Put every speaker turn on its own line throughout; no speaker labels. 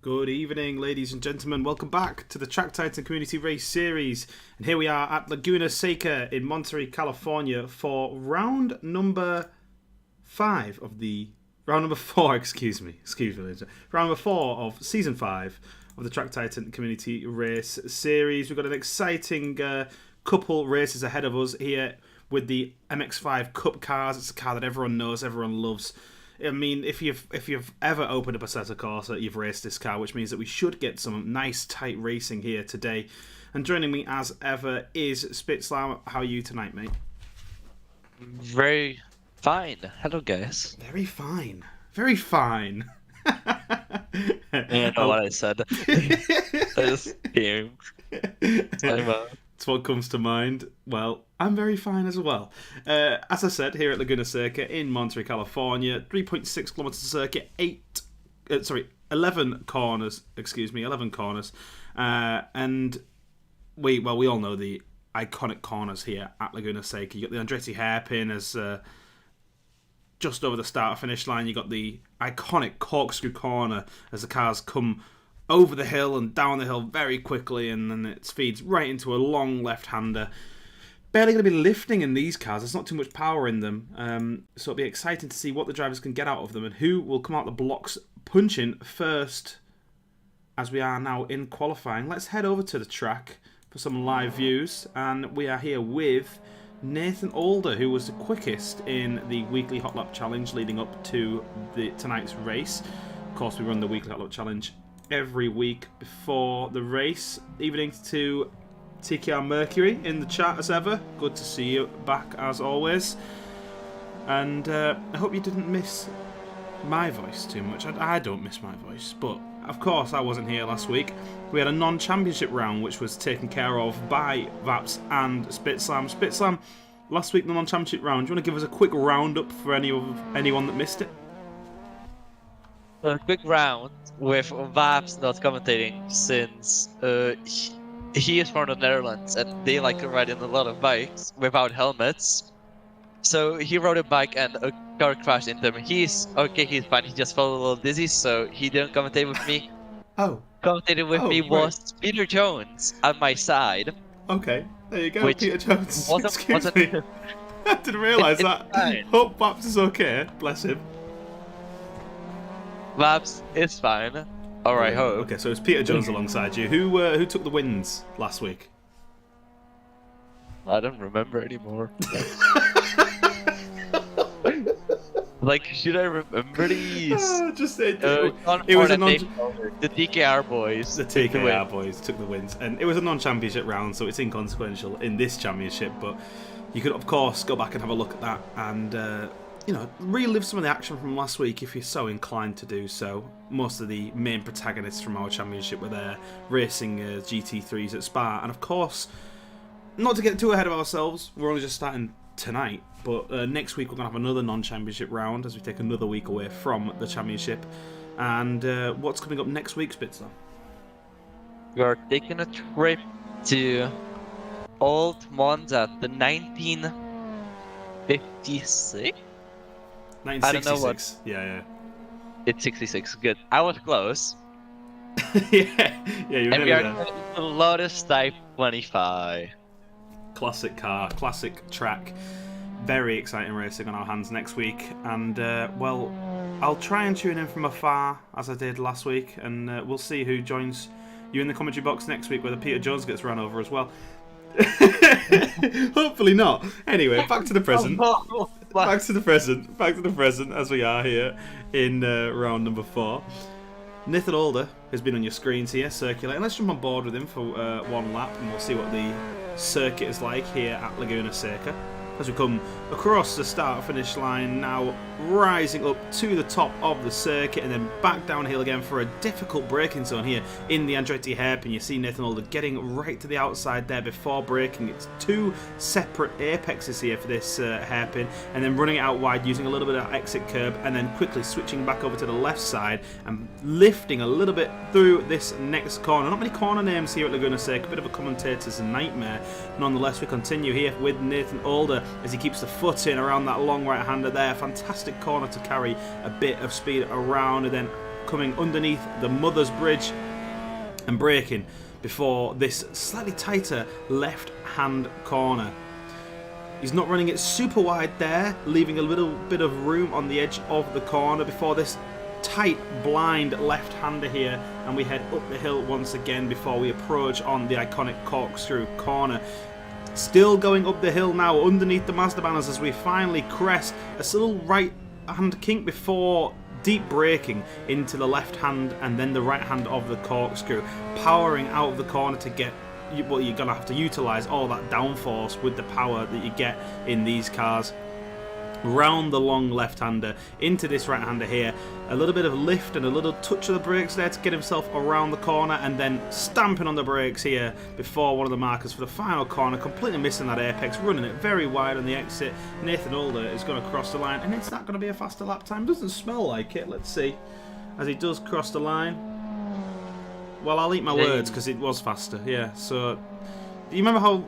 Good evening, ladies and gentlemen. Welcome back to the Track Titan Community Race Series. And here we are at Laguna Seca in Monterey, California for round number 4, excuse me. Round number 4 of Season 5 of the Track Titan Community Race Series. We've got an exciting couple races ahead of us here with the MX-5 Cup cars. It's a car that everyone knows, everyone loves. I mean, if you've ever opened up a Assetto Corsa, you've raced this car, which means that we should get some nice, tight racing here today. And joining me, as ever, is Spitzlam. How are you tonight, mate?
Very fine. Hello, guys.
Very fine. Very fine.
I know what I said. I just came.
It's what comes to mind. Well, I'm very fine as well. As I said, here at Laguna Seca in Monterey, California, 3.6 kilometers circuit, 11 corners. 11 corners, and we all know the iconic corners here at Laguna Seca. You got the Andretti hairpin as just over the start-finish line. You got the iconic corkscrew corner as the cars come over the hill and down the hill very quickly, and then it feeds right into a long left-hander. Barely going to be lifting in these cars. There's not too much power in them, so it'll be exciting to see what the drivers can get out of them and who will come out the blocks punching first as we are now in qualifying. Let's head over to the track for some live views, and we are here with Nathan Alder, who was the quickest in the weekly Hot Lap Challenge leading up to tonight's race. Of course, we run the weekly Hot Lap Challenge every week before the race. Evening to TKR Mercury in the chat as ever. Good to see you back as always. And I hope you didn't miss my voice too much. I don't miss my voice, but of course I wasn't here last week. We had a non-championship round which was taken care of by Vaps and Spitzlam. Spitzlam, last week the non-championship round. Do you want to give us a quick roundup for anyone that missed it?
A quick round with Vaps not commentating since he is from the Netherlands and they like to ride in a lot of bikes without helmets. So he rode a bike and a car crashed into him. He's okay, he's fine. He just felt a little dizzy, so he didn't commentate with me. Commentating with me was Peter Jones at my side.
Okay, there you go, Peter Jones. Excuse me. I didn't realise that.
Fine.
Hope Vaps is okay. Bless him.
Vaps is fine. Alright, hope.
Okay, so it's Peter Jones alongside you. Who took the wins last week?
I don't remember anymore. Like, should I remember these?
It was a
the TKR boys.
The TKR boys took the wins, and it was a non-championship round, so it's inconsequential in this championship. But you could, of course, go back and have a look at that and relive some of the action from last week if you're so inclined to do so. Most of the main protagonists from our championship were there racing GT3s at Spa, and of course, not to get too ahead of ourselves, we're only just starting tonight, but next week we're going to have another non-championship round as we take another week away from the championship. And what's coming up next week, Spitzer?
We are taking a trip to Old Monza, the 1956?
1966.
I don't know what.
Yeah.
It's 66. Good. I was close.
yeah, you're
and
nearly
we are
there.
going to Lotus Type 25.
Classic car, classic track. Very exciting racing on our hands next week. And, well, I'll try and tune in from afar, as I did last week. And we'll see who joins you in the commentary box next week, whether Peter Jones gets run over as well. Hopefully not. Anyway, back to the present. Back to the present as we are here in round number 4. Nathan Alder has been on your screens here circulating. Let's jump on board with him for one lap and we'll see what the circuit is like here at Laguna Seca as we come across the start finish line, now rising up to the top of the circuit and then back downhill again for a difficult braking zone here in the Andretti hairpin. You see Nathan Alder getting right to the outside there before braking. It's two separate apexes here for this hairpin, and then running it out wide using a little bit of exit curb and then quickly switching back over to the left side and lifting a little bit through this next corner. Not many corner names here at Laguna Seca, a bit of a commentator's nightmare. Nonetheless, we continue here with Nathan Alder as he keeps the foot in around that long right-hander there. Fantastic corner to carry a bit of speed around, and then coming underneath the Mother's Bridge and braking before this slightly tighter left-hand corner. He's not running it super wide there, leaving a little bit of room on the edge of the corner before this tight blind left-hander here, and we head up the hill once again before we approach on the iconic corkscrew corner. Still going up the hill now underneath the Mazda banners as we finally crest a little right-hand kink before deep braking into the left hand and then the right hand of the corkscrew, powering out of the corner to get well, you're gonna have to utilize all that downforce with the power that you get in these cars. Round the long left-hander into this right-hander here, a little bit of lift and a little touch of the brakes there to get himself around the corner, and then stamping on the brakes here before one of the markers for the final corner, completely missing that apex, running it very wide on the exit. Nathan Older is going to cross the line, and it's not going to be a faster lap time. Doesn't smell like it. Let's see as he does cross the line. Well, I'll eat my words because it was faster. Yeah. So, do you remember how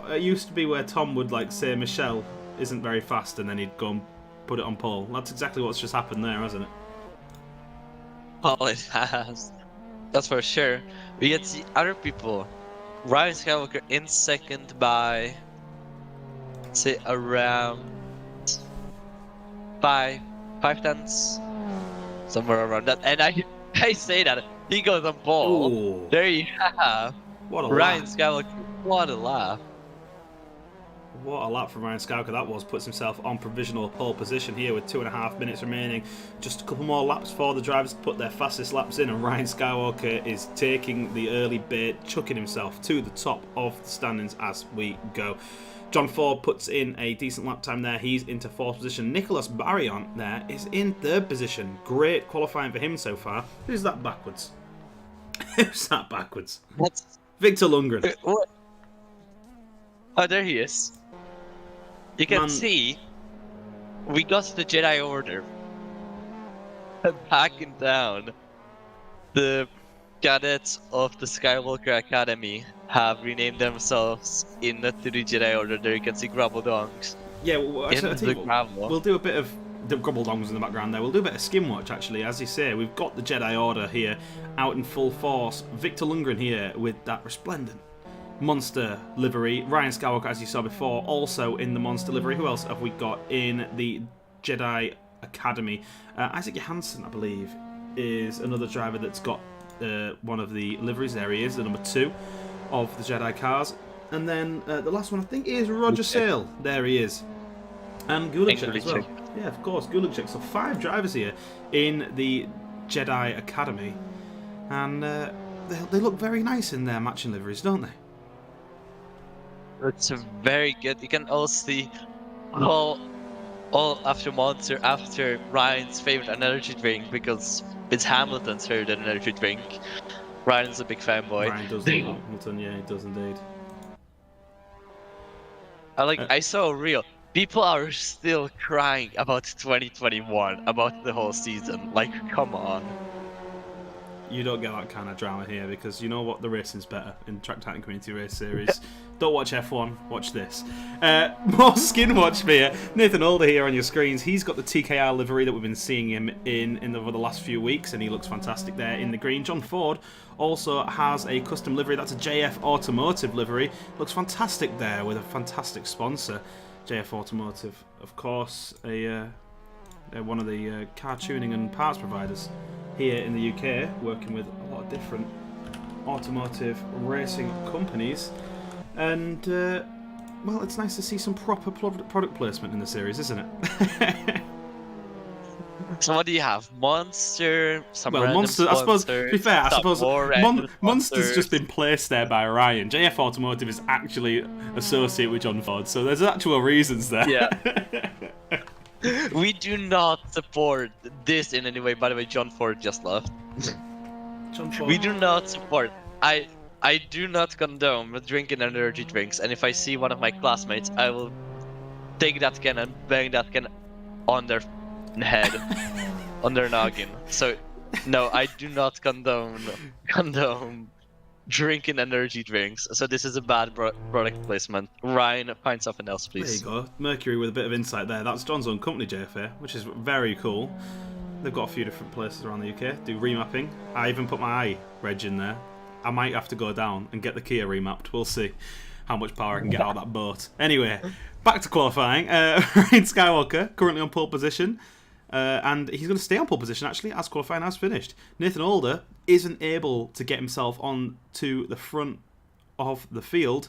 it used to be where Tom would like say Michelle isn't very fast, and then he'd go and put it on pole? That's exactly what's just happened there, hasn't it?
Oh, it has. That's for sure. We get the other people. Ryan Skywalker in second by, say, around 5 tenths, somewhere around that. And I say that he goes on pole.
Ooh.
There you have
What a
Ryan
lap.
Skywalker. What a laugh.
What a lap from Ryan Skywalker that was. Puts himself on provisional pole position here with 2.5 minutes remaining. Just a couple more laps for the drivers to put their fastest laps in, and Ryan Skywalker is taking the early bait, chucking himself to the top of the standings as we go. John Ford puts in a decent lap time there. He's into 4th position. Nicholas Barrion there is in 3rd position. Great qualifying for him so far. Who's that backwards? Who's that backwards?
What's
Victor Lundgren.
what? Oh, there he is. You can
Man.
see we got the Jedi Order backing down. The cadets of the Skywalker Academy have renamed themselves into the Jedi Order. There you can see Grubble Dongs
Yeah, well, actually, I
in
think
the gravel.
we'll do a bit of the Grubble Dongs in the background there. We'll do a bit of skim watch, actually. As you say, we've got the Jedi Order here out in full force. Victor Lundgren here with that resplendent monster livery. Ryan Skywalker, as you saw before, also in the monster livery. Who else have we got in the Jedi Academy? Isaac Johansson, I believe, is another driver that's got one of the liveries. There he is, the number 2 of the Jedi cars. And then the last one, I think, is Roger Sale. There he is. And Gulagchik as well. Yeah, of course, Gulagchik. So 5 drivers here in the Jedi Academy. And they look very nice in their matching liveries, don't they?
It's very good. You can also see all after Monster, after Ryan's favorite energy drink, because it's Hamilton's favorite energy drink. Ryan's a big fanboy.
Ryan does love Hamilton, yeah, he does indeed.
I saw a reel. People are still crying about 2021, about the whole season. Like, come on.
You don't get that kind of drama here because you know what? The racing's better in Track Titan Community Race Series. Don't watch F1, watch this. More skin watch here. Nathan Older here on your screens. He's got the TKR livery that we've been seeing him in over the last few weeks, and he looks fantastic there in the green. John Ford also has a custom livery. That's a JF Automotive livery. Looks fantastic there with a fantastic sponsor. JF Automotive, of course, one of the car tuning and parts providers here in the UK, working with a lot of different automotive racing companies. And, well, it's nice to see some proper product placement in the series, isn't it?
So what do you have? Monster, some
well,
random
Monster, I suppose, to be fair, I
some
suppose
more random
Monster's just
sponsors.
been placed there by Ryan. JF Automotive is actually associated with John Ford, so there's actual reasons there.
Yeah. We do not support this in any way. By the way, John Ford just left.
John Ford.
We do not support. I do not condone drinking energy drinks, and if I see one of my classmates, I will take that can and bang that can on their head, on their noggin. So, no, I do not condone drinking energy drinks. So this is a bad product placement. Ryan, find something else, please.
There you go. Mercury with a bit of insight there. That's John's own company, JFA, which is very cool. They've got a few different places around the UK. Do remapping. I even put my reg in there. I might have to go down and get the Kia remapped. We'll see how much power I can get out of that boat. Anyway, back to qualifying. Ryan Skywalker currently on pole position. And he's going to stay on pole position, actually, as qualifying has finished. Nathan Alder isn't able to get himself on to the front of the field.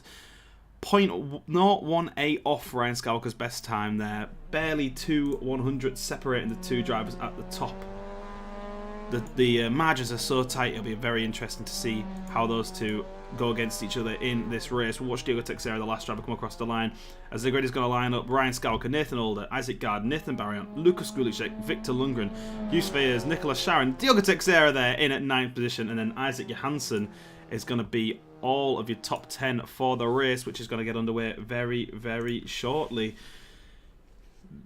0.018 off Ryan Skywalker's best time there. Barely 2/100 separating the two drivers at the top. The margins are so tight, it'll be very interesting to see how those two go against each other in this race. We'll watch Diego Teixeira, the last driver, come across the line. As the grid is going to line up, Ryan Skywalker, Nathan Alder, Isaac Gard, Nathan Barrion, Lucas Gulicek, Victor Lundgren, Hugh Sveirs, Nicolas Sharon, Diego Teixeira there in at 9th position, and then Isaac Johansson is going to be all of your top 10 for the race, which is going to get underway very, very shortly.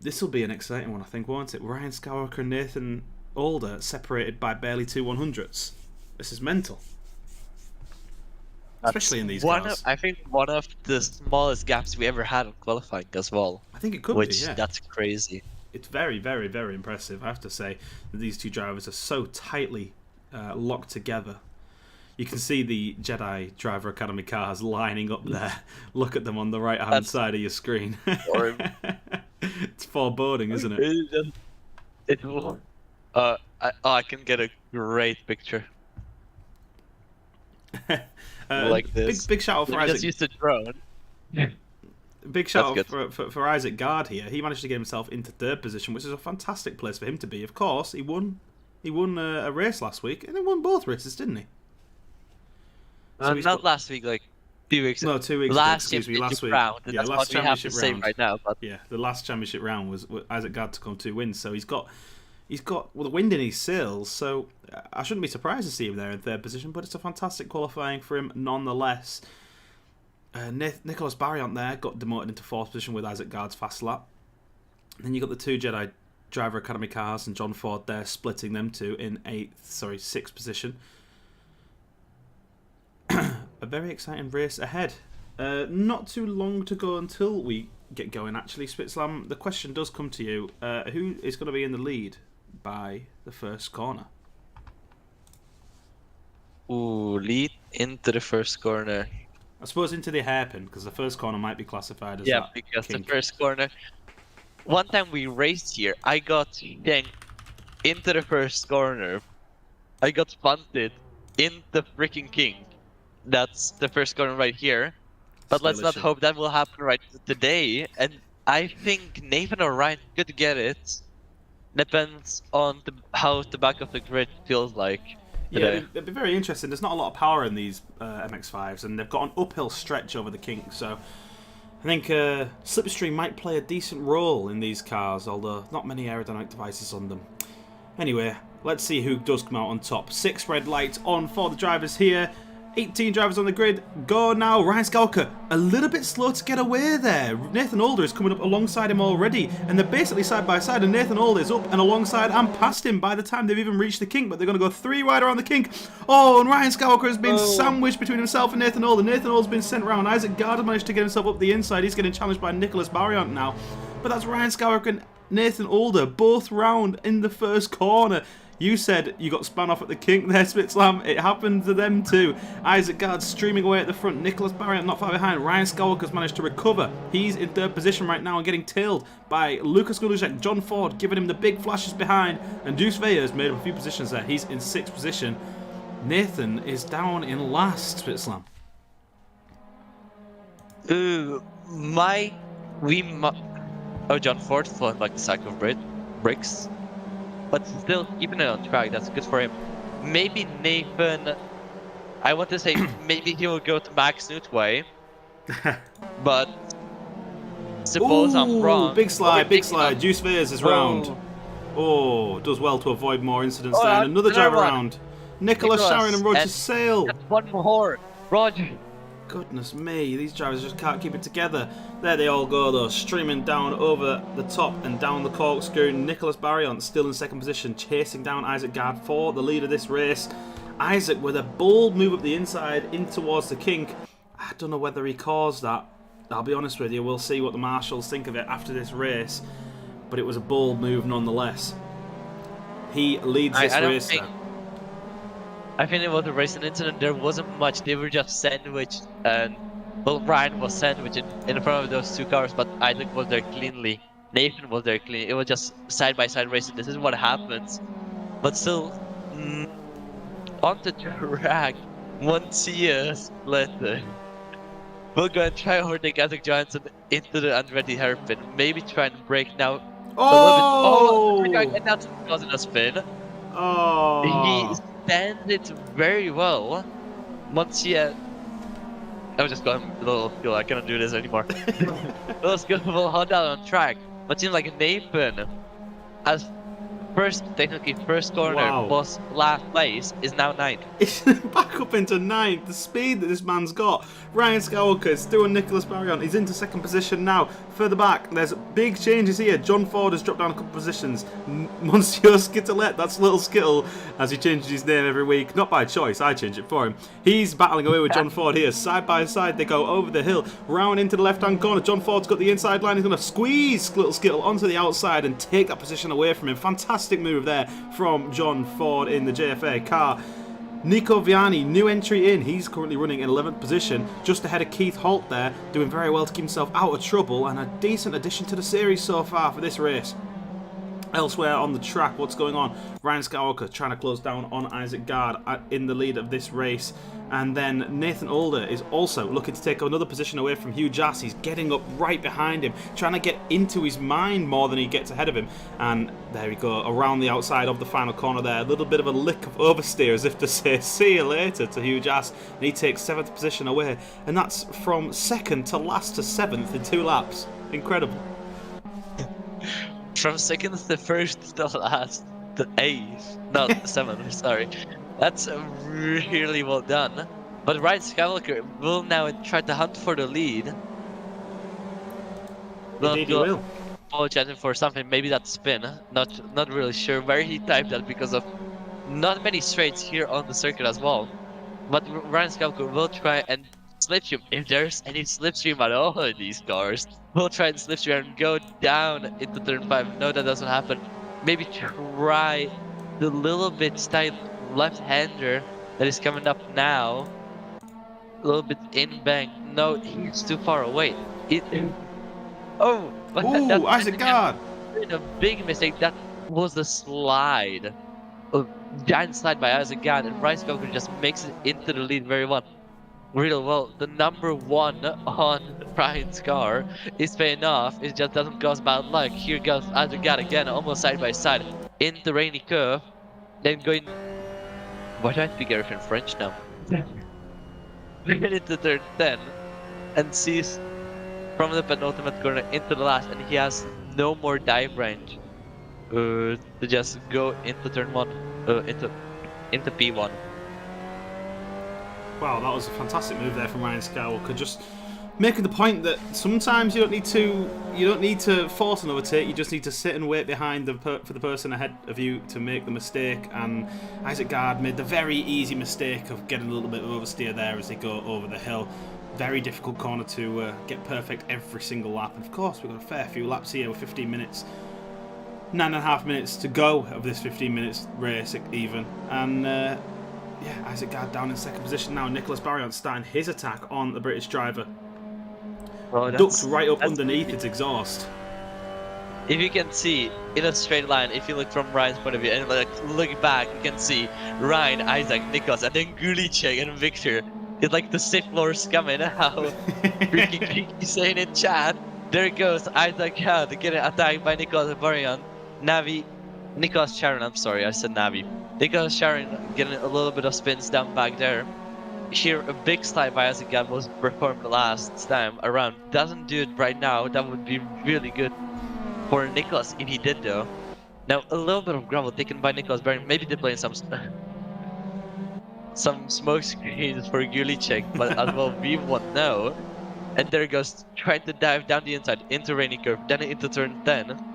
This will be an exciting one, I think, won't it? Ryan Skywalker and Nathan Alder separated by barely 2/100s. This is mental. Especially in these cars.
I think one of the smallest gaps we ever had in qualifying as well.
I think it could
be,
yeah.
That's crazy.
It's very, very, very impressive. I have to say that these two drivers are so tightly locked together. You can see the Jedi Driver Academy cars lining up there. Look at them on the right-hand side of your screen. It's foreboding, isn't it?
I can get a great picture. Like this.
Big shout out for Isaac.
Just used a drone.
Big shout out for Isaac Gard here. He managed to get himself into 3rd position, which is a fantastic place for him to be. Of course, he won a race last week, and he won both races, didn't he? So
not last week, like 2 weeks ago.
No, 2 weeks
last
ago. Excuse me, last week.
Round,
yeah,
that's
last
what we have
championship
to say
round.
right now. But
yeah, the last championship round was Isaac Gard took on 2 wins, so he's got the wind in his sails. So I shouldn't be surprised to see him there in 3rd position. But it's a fantastic qualifying for him, nonetheless. Nicolas Barrion there got demoted into 4th position with Isaac Gard's fast lap. And then you got the 2 Jedi Driver Academy cars and John Ford there, splitting them two in 6th position. A very exciting race ahead. Not too long to go until we get going, actually. Spitzlam, the question does come to you. Who is going to be in the lead by the first corner?
Ooh, lead into the first corner.
I suppose into the hairpin, because the first corner might be classified as
that because kink. The first corner. One time we raced here, I got yanked into the first corner. I got punted in the freaking kink. That's the first corner right here. But let's not hope that will happen right today. And I think Nathan or Ryan could get it. Depends on how the back of the grid feels like.
Yeah, it'd be very interesting. There's not a lot of power in these MX-5s, and they've got an uphill stretch over the kink, so I think slipstream might play a decent role in these cars, although not many aerodynamic devices on them. Anyway, let's see who does come out on top. 6 red lights on for the drivers here. 18 drivers on the grid. Go now. Ryan Skywalker a little bit slow to get away there. Nathan Alder is coming up alongside him already, and they're basically side by side, and Nathan Alder is up and alongside and past him by the time they've even reached the kink, but they're going to go 3 wide around the kink. Oh, and Ryan Skywalker has been sandwiched between himself and Nathan Alder. Nathan Alder's been sent around. Isaac Gard managed to get himself up the inside. He's getting challenged by Nicolas Barrion now, but that's Ryan Skywalker and Nathan Alder both round in the first corner. You said you got spun off at the kink there, Spitzlam. It happened to them too. Isaac Gard streaming away at the front. Nicolas Barrion not far behind. Ryan Skywalker's managed to recover. He's in 3rd position right now and getting tailed by Lucas Gulicek. John Ford giving him the big flashes behind. And Deuce Veyer's made up a few positions there. He's in 6th position. Nathan is down in last, Spitzlam.
John Ford flowing like the sack of bricks. But still keeping it on track, that's good for him. Maybe Nathan, I want to say maybe he will go to Max Newtway. But suppose I'm wrong.
Big slide. Juice Veers is round. Oh, does well to avoid more incidents there. And another driver round. Nicolas Sharon and Roger Sale.
One more. Roger.
Goodness me, these drivers just can't keep it together. There they all go though, streaming down over the top and down the corkscrew. Nicolas Barrion still in 2nd position, chasing down Isaac Gard for the lead of this race. Isaac with a bold move up the inside in towards the kink. I don't know whether he caused that. I'll be honest with you, we'll see what the marshals think of it after this race. But it was a bold move nonetheless. He leads this
I don't
race
think.
there.
I think it was a racing incident. There wasn't much. They were just sandwiched, and well, Ryan was sandwiched in front of those two cars, but Isaac was there cleanly. Nathan was there clean. It was just side by side racing. This is what happens. But still, mm, on the track, once years later, we'll go and try overtake Isaac Johansson into the Andretti hairpin. Maybe try and break now a little bit. Oh,
Oh!
and that's causing a spin. He
Oh!
stands it very well. Monsieur, I was just going a little skill. I cannot do this anymore. Little skill will hold down on track. But seems like Nathan, as technically first corner
Wow.
was last place, is now ninth.
He's back up into ninth. The speed that this man's got. Ryan Skywalker is doing Nicholas Barrion. He's into second position now. Further back, there's big changes here. John Ford has dropped down a couple positions. Monsieur Skittlette, that's Little Skittle, as he changes his name every week. Not by choice, I change it for him. He's battling away with John Ford here. Side by side, they go over the hill, round into the left-hand corner. John Ford's got the inside line. He's going to squeeze Little Skittle onto the outside and take that position away from him. Fantastic move there from John Ford in the JFA car. Nico Viani, new entry in. He's currently running in 11th position, just ahead of Keith Holt there, doing very well to keep himself out of trouble, and a decent addition to the series so far for this race. Elsewhere on the track, what's going on? Ryan Skywalker trying to close down on Isaac Gard in the lead of this race. And then Nathan Older is also looking to take another position away from Hugh Jass. He's getting up right behind him, trying to get into his mind more than he gets ahead of him. And there we go, around the outside of the final corner there. A little bit of a lick of oversteer as if to say, see you later to Hugh Jass. And he takes 7th position away. And that's from 2nd to last to 7th in 2 laps. Incredible.
From 2nd to 1st to last to 8th. No, 7th, sorry. That's really well done. But Ryan Skywalker will now try to hunt for the lead.
Indeed he will.
Apologizing for something, maybe that spin. Not really sure where he typed that because of not many straights here on the circuit as well. But Ryan Skywalker will try and slipstream. If there's any slipstream at all in these cars, we'll try and slipstream and go down into turn 5. No, that doesn't happen. Maybe try the little bit style left-hander that is coming up now. A little bit in bank. No, he's too far away. Oh!
Ooh, Isaac Gard!
A big mistake. That was the slide. A giant slide by Isaac Gard, and Ryan Skywalker just makes it into the lead very well. Real well. The number 1 on Ryan's car is paying off. It just doesn't cause bad luck. Here goes Isaac Gard again, almost side by side into rainy curve. Then going. Why do I speak everything French now? Into turn 10 and sees from the penultimate corner into the last, and he has no more dive range to just go into turn 1, into P1.
Wow, that was a fantastic move there from Ryan Skywalker. Just making the point that sometimes you don't need to force an overtake. You just need to sit and wait behind for the person ahead of you to make the mistake. And Isaac Gard made the very easy mistake of getting a little bit of oversteer there as they go over the hill. Very difficult corner to get perfect every single lap. And of course, we've got a fair few laps here with 15 minutes. 9.5 minutes to go of this 15 minutes race even. And yeah, Isaac Gard down in 2nd position now. Nicholas Barrion starting his attack on the British driver.
Oh,
Ducked right up underneath its exhaust.
If you can see in a straight line, if you look from Ryan's point of view and look back, you can see Ryan, Isaac, Nicholas, and then Gulicek and Victor. It's like the Sith Lords coming out. Freaking saying in chat. There goes Isaac Gard getting attacked by Nicholas Barrion. Nicholas Sharon, I'm sorry, I said Navi. Nicholas Sharon getting a little bit of spins down back there. Here, a big slide by Isaac Gard was performed last time around. Doesn't do it right now. That would be really good for Nicholas if he did though. Now, a little bit of gravel taken by Nicholas Barrion. Maybe they're playing some smoke screens for Gulicek, but as well we won't know. And there goes trying to dive down the inside into rainy curve, then into turn 10.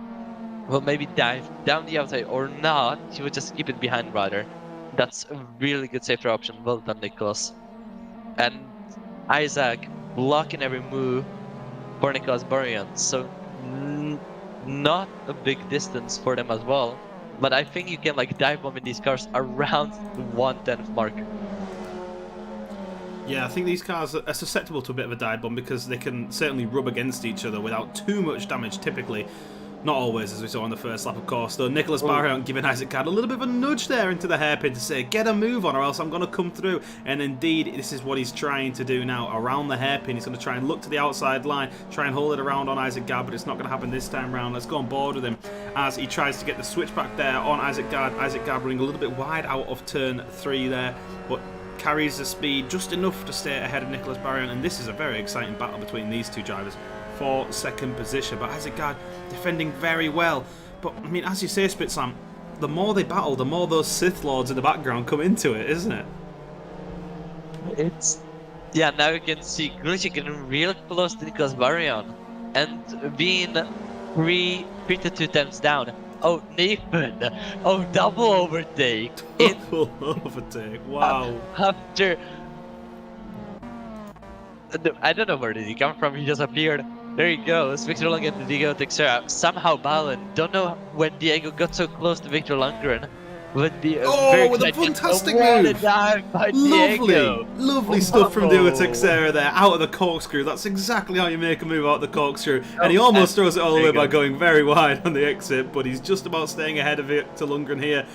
Well, maybe dive down the outside or not. He would just keep it behind rather. That's a really good safer option. Well done, Nicholas. And Isaac blocking every move for Nicholas Barrion. So not a big distance for them as well. but I think you can like dive bomb in these cars around the 1/10th mark.
Yeah, I think these cars are susceptible to a bit of a dive bomb because they can certainly rub against each other without too much damage typically. Not always, as we saw on the first lap, of course, though. Nicholas Barrion giving Isaac Gard a little bit of a nudge there into the hairpin to say, get a move on or else I'm going to come through. And indeed, this is what he's trying to do now. Around the hairpin, he's going to try and look to the outside line, try and hold it around on Isaac Gard, but it's not going to happen this time round. Let's go on board with him as he tries to get the switchback there on Isaac Gard. Isaac Gard running a little bit wide out of turn 3 there, but carries the speed just enough to stay ahead of Nicholas Barrion. And this is a very exciting battle between these two drivers for second position, but Isaac Gard defending very well. But I mean, as you say, Spitsam, the more they battle, the more those Sith Lords in the background come into it, isn't it?
Yeah, now you can see Glucci getting real close to Nicholas Barrion and being 3 to 2 times down. Oh, Nathan! Oh, double overtake!
Double overtake! Wow!
After I don't know where did he come from. He just appeared. There he goes. Victor Lundgren and Diego Teixeira. Somehow Balin. Don't know when Diego got so close to Victor Lundgren. Would be
with a fantastic move! Lovely stuff from Diego Teixeira there, out of the corkscrew. That's exactly how you make a move out of the corkscrew. And he almost throws it all the way by going very wide on the exit, but he's just about staying ahead of Victor Lundgren here.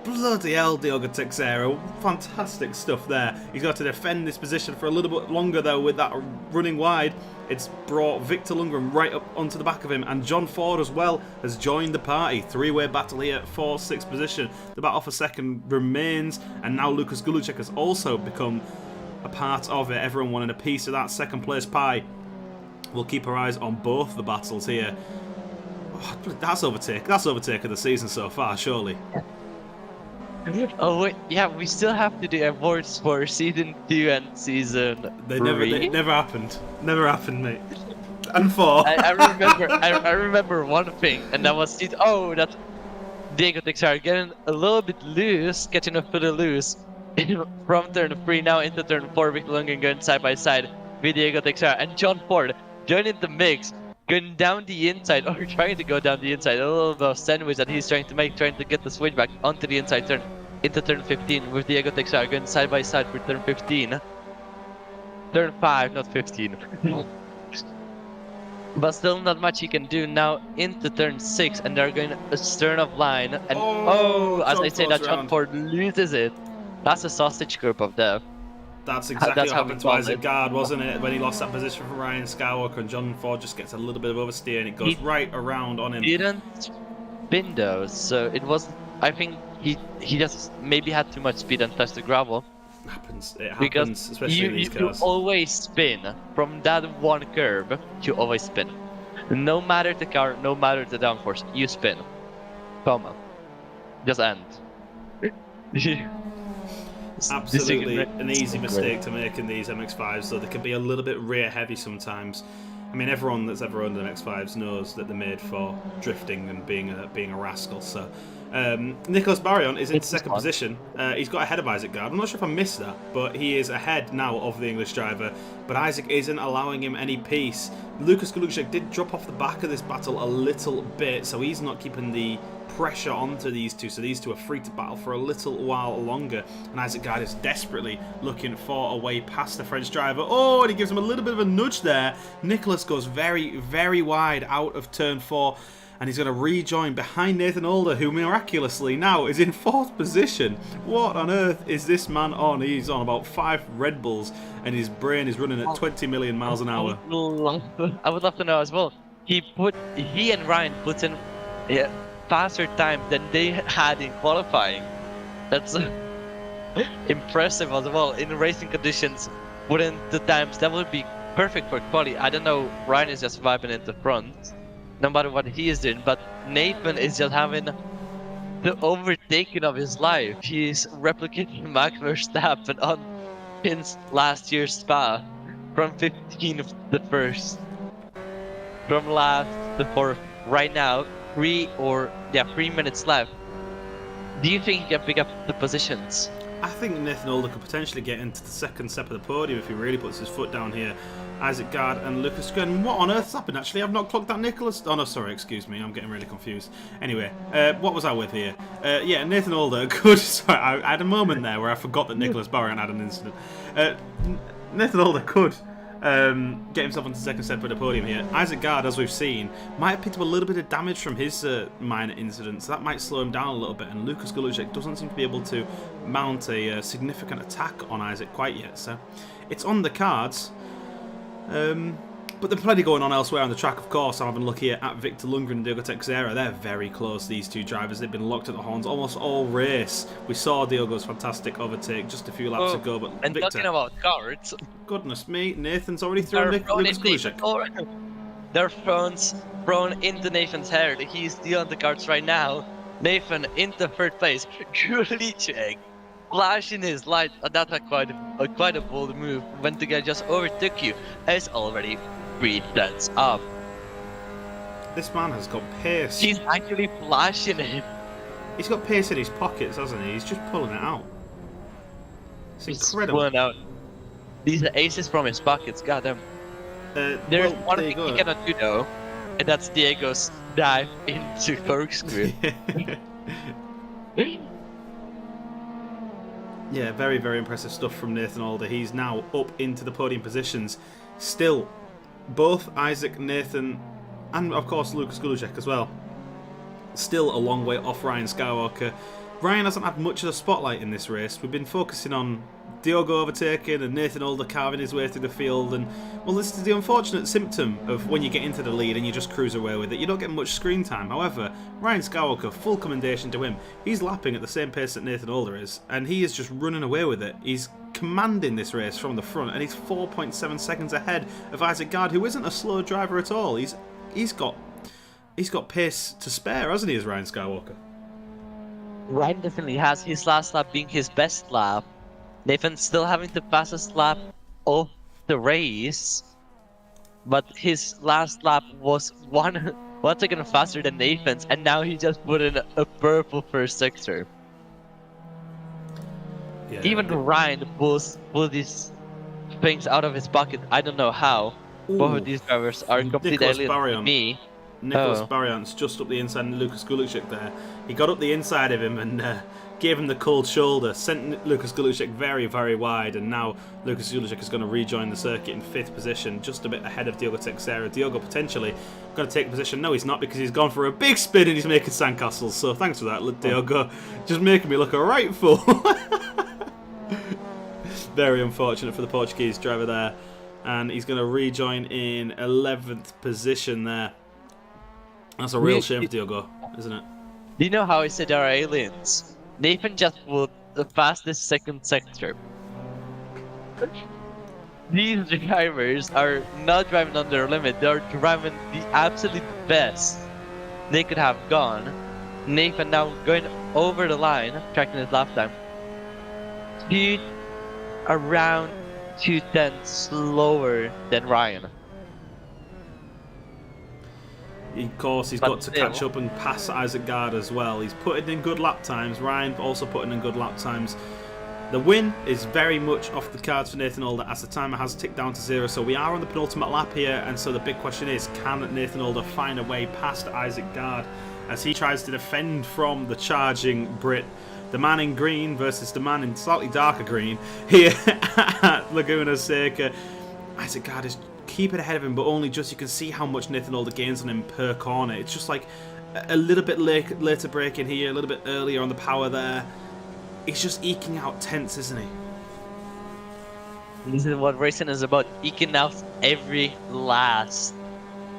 Bloody hell, Diego Teixeira. Fantastic stuff there. He's got to defend this position for a little bit longer, though, with that running wide. It's brought Victor Lundgren right up onto the back of him, and John Ford as well has joined the party. Three-way battle here for 6th position. The battle for second remains, and now Lucas Gulucek has also become a part of it. Everyone wanting a piece of that second place pie. We'll keep our eyes on both the battles here. Oh, that's overtake of the season so far, surely.
Oh wait, yeah, we still have to do awards for season 2 and season 3.
They never happened. Never happened, mate. And 4.
I remember one thing, and that was that's Diego Teixeira getting a little bit loose, getting a foot loose from turn 3 now into turn 4. Victor Lundgren going side by side with Diego Teixeira and John Ford joining the mix, going down the inside, or trying to go down the inside. A little bit of sandwich that he's trying to make, trying to get the switchback onto the inside turn into turn 15 with Diego Teixeira going side by side for turn 15. Turn 5, not 15. But still not much he can do now into turn 6, and they're going astern of line. And as I say, that John Ford loses it. That's a sausage curb of death.
That's exactly what happened to Isaac Gard, wasn't it? When he lost that position from Ryan Skywalker, and John Ford just gets a little bit of oversteer and it goes right around on him.
He didn't spin though, so it was. I think he just maybe had too much speed and touched the gravel.
It happens, especially in these cars.
You always spin from that one curve. You always spin, no matter the car, no matter the downforce. You spin. Come on, just end.
Absolutely an easy mistake to make in these MX-5s, so they can be a little bit rear heavy sometimes. I mean, everyone that's ever owned an MX-5s knows that they're made for drifting and being a rascal. So Nicholas Barrion is in second position. He's got ahead of Isaac Gard. I'm not sure if I missed that, but he is ahead now of the English driver. But Isaac isn't allowing him any peace. Lucas Gulucek did drop off the back of this battle a little bit, so he's not keeping the pressure onto these two, so these two are free to battle for a little while longer, and Isaac Gard is desperately looking for a way past the French driver. Oh, and he gives him a little bit of a nudge there. Nicholas goes very, very wide out of turn 4, and he's going to rejoin behind Nathan Older, who miraculously now is in 4th position. What on earth is this man on? He's on about 5 Red Bulls, and his brain is running at 20 million miles an hour.
I would love to know as well. He and Ryan put in faster time than they had in qualifying. That's impressive as well. In racing conditions, wouldn't the times that would be perfect for quali? I don't know. Ryan is just vibing in the front, no matter what he is doing. But Nathan is just having the overtaking of his life. He's replicating Max Verstappen on since last year's Spa, from 15th to 1st, from last to 4th. Right now, 3 minutes left. Do you think he can pick up the positions?
I think Nathan Older could potentially get into the second step of the podium if he really puts his foot down here. Isaac Gard and Lucas Gunn. What on earth's happened, actually? I've not clocked that Nicholas. Oh, no, sorry, excuse me. I'm getting really confused. Anyway, what was I with here? Yeah, Nathan Older could... Sorry, I had a moment there where I forgot that Nicholas Barriant had an incident. Nathan Older could get himself onto the second step of the podium here. Isaac Gard, as we've seen, might have picked up a little bit of damage from his minor incident, so that might slow him down a little bit, and Lucas Golucek doesn't seem to be able to mount a significant attack on Isaac quite yet, so it's on the cards. But there's plenty going on elsewhere on the track, of course. I'm having a look here at Victor Lundgren and Diogo Teixeira. They're very close, these two drivers. They've been locked at the horns almost all race. We saw Diogo's fantastic overtake just a few laps ago. But
and
Victor,
talking about cards,
goodness me, Nathan's already thrown Lucas Golucek.
They're thrown into Nathan's hair. He's still on the cards right now. Nathan into third place. Golucek flashing his light. That's quite a bold move when the guy just overtook you. It's already 3 tenths up.
This man has got pace.
He's actually flashing it.
He's got pace in his pockets, hasn't he? He's just pulling it out. It's incredible.
Pulling out. These are aces from his pockets, goddamn. There's one thing he cannot do though, and that's Diego's dive into corkscrew.
Yeah, very, very impressive stuff from Nathan Older. He's now up into the podium positions. Still, both Isaac, Nathan, and of course Lucas Golucek as well, still a long way off Ryan Skywalker. Ryan hasn't had much of the spotlight in this race. We've been focusing on Diogo overtaking and Nathan Older carving his way through the field, and well, this is the unfortunate symptom of when you get into the lead and you just cruise away with it. You don't get much screen time. However, Ryan Skywalker, full commendation to him. He's lapping at the same pace that Nathan Older is, and he is just running away with it. He's commanding this race from the front, and he's 4.7 seconds ahead of Isaac Gard, who isn't a slow driver at all. He's got pace to spare, hasn't he, as Ryan Skywalker?
Ryan definitely has, his last lap being his best lap. Nathan still having the fastest lap of the race, but his last lap was one second faster than Nathan's, and now he just put in a purple first sector. Yeah, even Ryan pulls these things out of his pocket. I don't know how. Ooh. Both of these drivers are completely alien to me.
Nicholas Barriant's just up the inside of Lucas Golucek there. He got up the inside of him and gave him the cold shoulder, sent Lucas Golucek very, very wide, and now Lucas Golucek is going to rejoin the circuit in 5th position, just a bit ahead of Diogo Teixeira. Diogo potentially going to take position. No, he's not, because he's gone for a big spin and he's making sandcastles, so thanks for that, Diogo. Just making me look a right fool. Very unfortunate for the Portuguese driver there, and he's going to rejoin in 11th position there. That's a real shame for Diogo, isn't it?
Do you know how I said there are aliens? Nathan just pulled the fastest second sector. These drivers are not driving on their limit, they're driving the absolute best they could have gone. Nathan now going over the line, tracking his lap time. Around 2 tenths slower than Ryan.
Of course, he's got to catch up and pass Isaac Gard as well. He's putting in good lap times. Ryan also putting in good lap times. The win is very much off the cards for Nathan Older as the timer has ticked down to 0. So we are on the penultimate lap here, and so the big question is, can Nathan Older find a way past Isaac Gard as he tries to defend from the charging Brit? The man in green versus the man in slightly darker green here at Laguna Seca. Isaac Gard is keeping ahead of him, but only just. You can see how much Nathan Older gains on him per corner. It's just like a little bit later braking here, a little bit earlier on the power there. He's just eking out tenths, isn't he?
This is what racing is about, eking out every last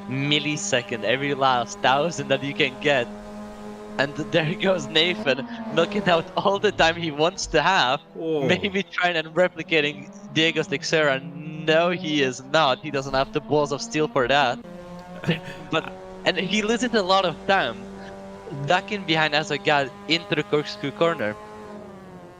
millisecond, every last thousand that you can get. And there goes Nathan, milking out all the time he wants to have. Whoa. Maybe trying and replicating Diego's Teixeira. No, he is not. He doesn't have the balls of steel for that. And he loses a lot of time ducking behind as I got into the corkscrew corner.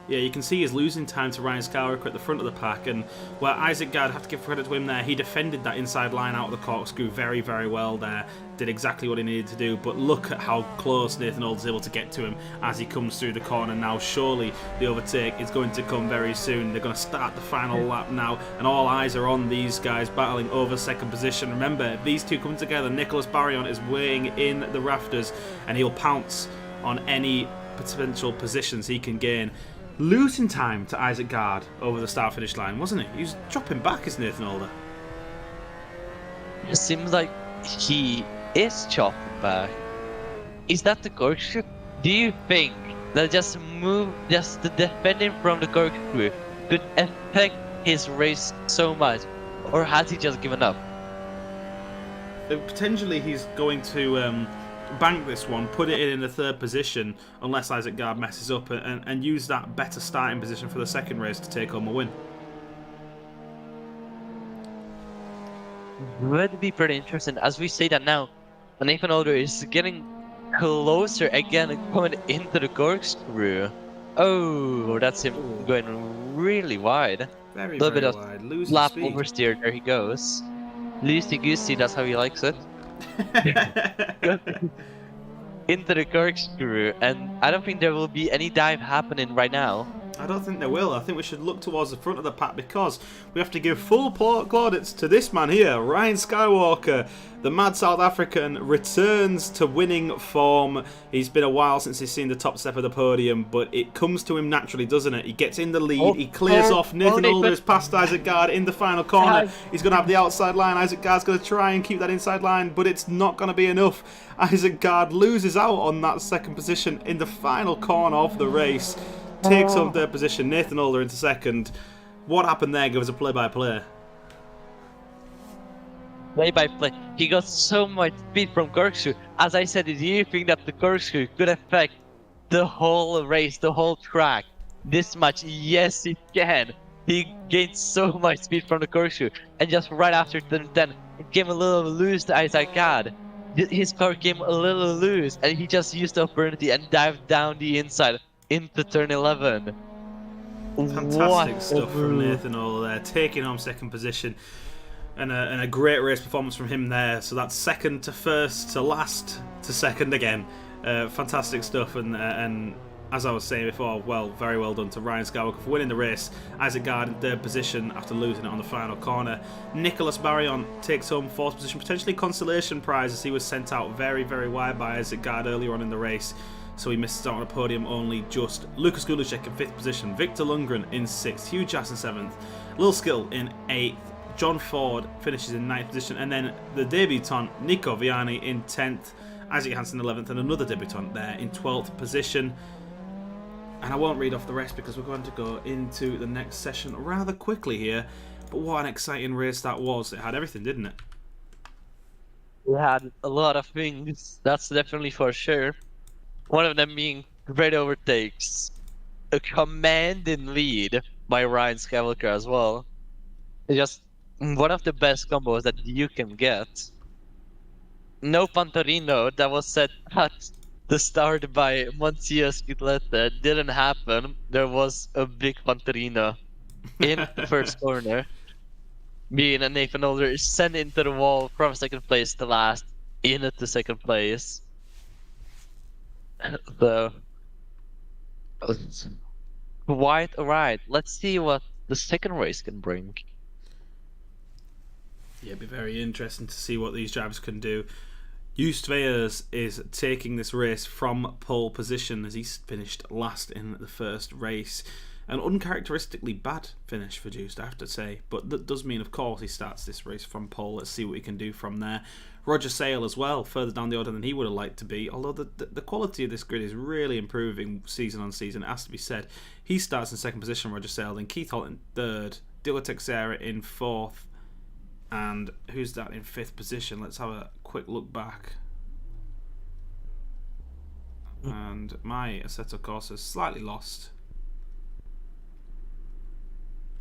Yeah, you can see he's losing time to Ryan Skywalker at the front of the pack, and where Isaac Gard, have to give credit to him there, he defended that inside line out of the corkscrew very, very well there, did exactly what he needed to do, but look at how close Nathan Alder's able to get to him as he comes through the corner now. Surely the overtake is going to come very soon. They're going to start the final lap now, and all eyes are on these guys battling over second position. Remember, if these two come together, Nicholas Barrion is waiting in the rafters, and he'll pounce on any potential positions he can gain. Losing time to Isaac Gard over the start-finish line, wasn't he? He was dropping back as Nathan Alder.
It seems like he is chopping back. Is that the corkscrew? Do you think that just the defending from the corkscrew could affect his race so much, or has he just given up?
Potentially he's going to bank this one, put it in the third position unless Isaac Gard messes up, and use that better starting position for the second race to take home a win.
Would be pretty interesting. As we say that now, Nathan Alder is getting closer again, coming into the corkscrew. Oh, that's him going really wide.
Very,
little
very
bit
wide.
of
Losing
lap
speed.
oversteer. There he goes. Loosey goosey. That's how he likes it. Into the corkscrew, and I don't think there will be any dive happening right now.
I don't think there will. I think we should look towards the front of the pack, because we have to give full plaudits to this man here, Ryan Skywalker. The mad South African returns to winning form. He's been a while since he's seen the top step of the podium, but it comes to him naturally, doesn't it? He gets in the lead, he clears off. Nathan Alder is past Isaac Gard in the final corner. He's going to have the outside line. Isaac Gard's going to try and keep that inside line, but it's not going to be enough. Isaac Gard loses out on that second position in the final corner of the race. Takes home third position, Nathan Alder into second. What happened there? Give us a play-by-play.
Play-by-play. He got so much speed from corkscrew. As I said, do you think that the corkscrew could affect the whole race, the whole track this much? Yes, it can. He gained so much speed from the corkscrew, and just right after turn 10, it came a little loose to Isaac Gard. His car came a little loose, and he just used the opportunity and dived down the inside into turn 11.
Fantastic stuff from Nathan Alder there, taking home second position, and a great race performance from him there. So that's second to first to last to second again. Fantastic stuff, and as I was saying before, very well done to Ryan Skywalker for winning the race. Isaac Gard in third position after losing it on the final corner. Nicholas Barrion takes home fourth position, potentially consolation prize, as he was sent out very, very wide by Isaac Gard earlier on in the race. So he misses out on a podium only just. Lucas Gulucek in 5th position, Victor Lundgren in 6th, Hugh Jass in 7th, Lil Skill in 8th, John Ford finishes in 9th position, and then the debutant Nico Viani in 10th, Isaac Hansen 11th, and another debutant there in 12th position. And I won't read off the rest because we're going to go into the next session rather quickly here. But what an exciting race that was. It had everything, didn't it?
We had a lot of things, that's definitely for sure. One of them being great overtakes, a commanding lead by Ryan Skywalker as well. It's just one of the best combos that you can get. No Pantorino that was set at the start by Monsieur Skitletta didn't happen. There was a big Pantorino in the first corner. Being a Nathan Alder is sent into the wall from second place to last, into second place. So, quite alright. Let's see what the second race can bring.
Yeah, it'd be very interesting to see what these drivers can do. Joost Veers is taking this race from pole position as he's finished last in the first race. An uncharacteristically bad finish for Joost, I have to say. But that does mean, of course, he starts this race from pole. Let's see what he can do from there. Roger Sale as well, further down the order than he would have liked to be. Although the quality of this grid is really improving season on season, it has to be said. He starts in second position, Roger Sale. Then Keith Holt in third. Dylan Texera in fourth. And who's that in fifth position? Let's have a quick look back. And my Assetto Corsa is slightly lost.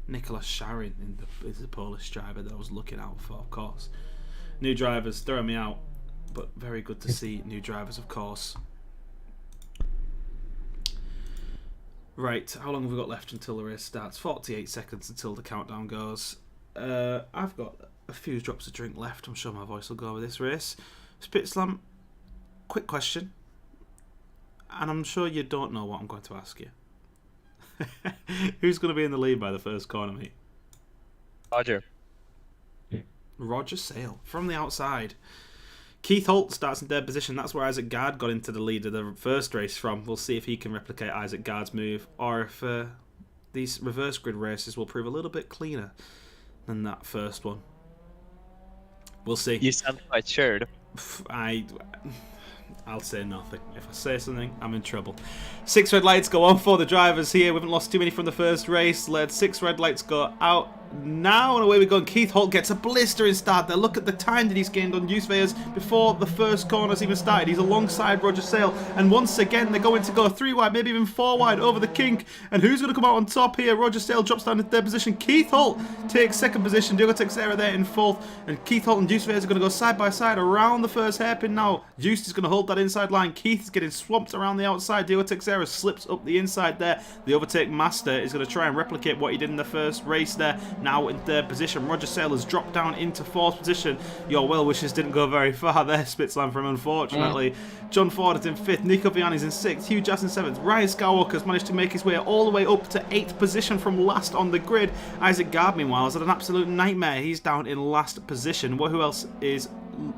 Nicholas Sharin is the Polish driver that I was looking out for, of course. New drivers throw me out, but very good to see new drivers, of course. Right, how long have we got left until the race starts? 48 seconds until the countdown goes. I've got a few drops of drink left. I'm sure my voice will go with this race. Spitslam, quick question. And I'm sure you don't know what I'm going to ask you. Who's going to be in the lead by the first corner, mate? Roger Sale from the outside. Keith Holt starts in third position. That's where Isaac Gard got into the lead of the first race from. We'll see if he can replicate Isaac Gard's move, or if these reverse grid races will prove a little bit cleaner than that first one. We'll see.
You sound quite sure.
I'll say nothing. If I say something, I'm in trouble. 6 red lights go on for the drivers here. We haven't lost too many from the first race. Let 6 red lights go out now, and away we go. And Keith Holt gets a blistering start there. Look at the time that he's gained on Newsfairs before the first corner's even started. He's alongside Roger Sale, and once again they're going to go 3 wide, maybe even 4 wide over the kink. And who's going to come out on top here? Roger Sale drops down to third position. Keith Holt takes second position. Diogo Teixeira there in fourth, and Keith Holt and Newsfairs are going to go side by side around the first hairpin now. Juiced is going to hold that inside line. Keith is getting swamped around the outside. Diogo Teixeira slips up the inside there. The overtake master is going to try and replicate what he did in the first race there. Now in third position. Roger Sale has dropped down into fourth position. Your well wishes didn't go very far there, Spitzland, for him, unfortunately. John Ford is in fifth. Nico Vianney's in sixth. Hugh Jass in seventh. Ryan Skywalker's managed to make his way all the way up to eighth position from last on the grid. Isaac Gard, meanwhile, has had an absolute nightmare. He's down in last position. Who else is...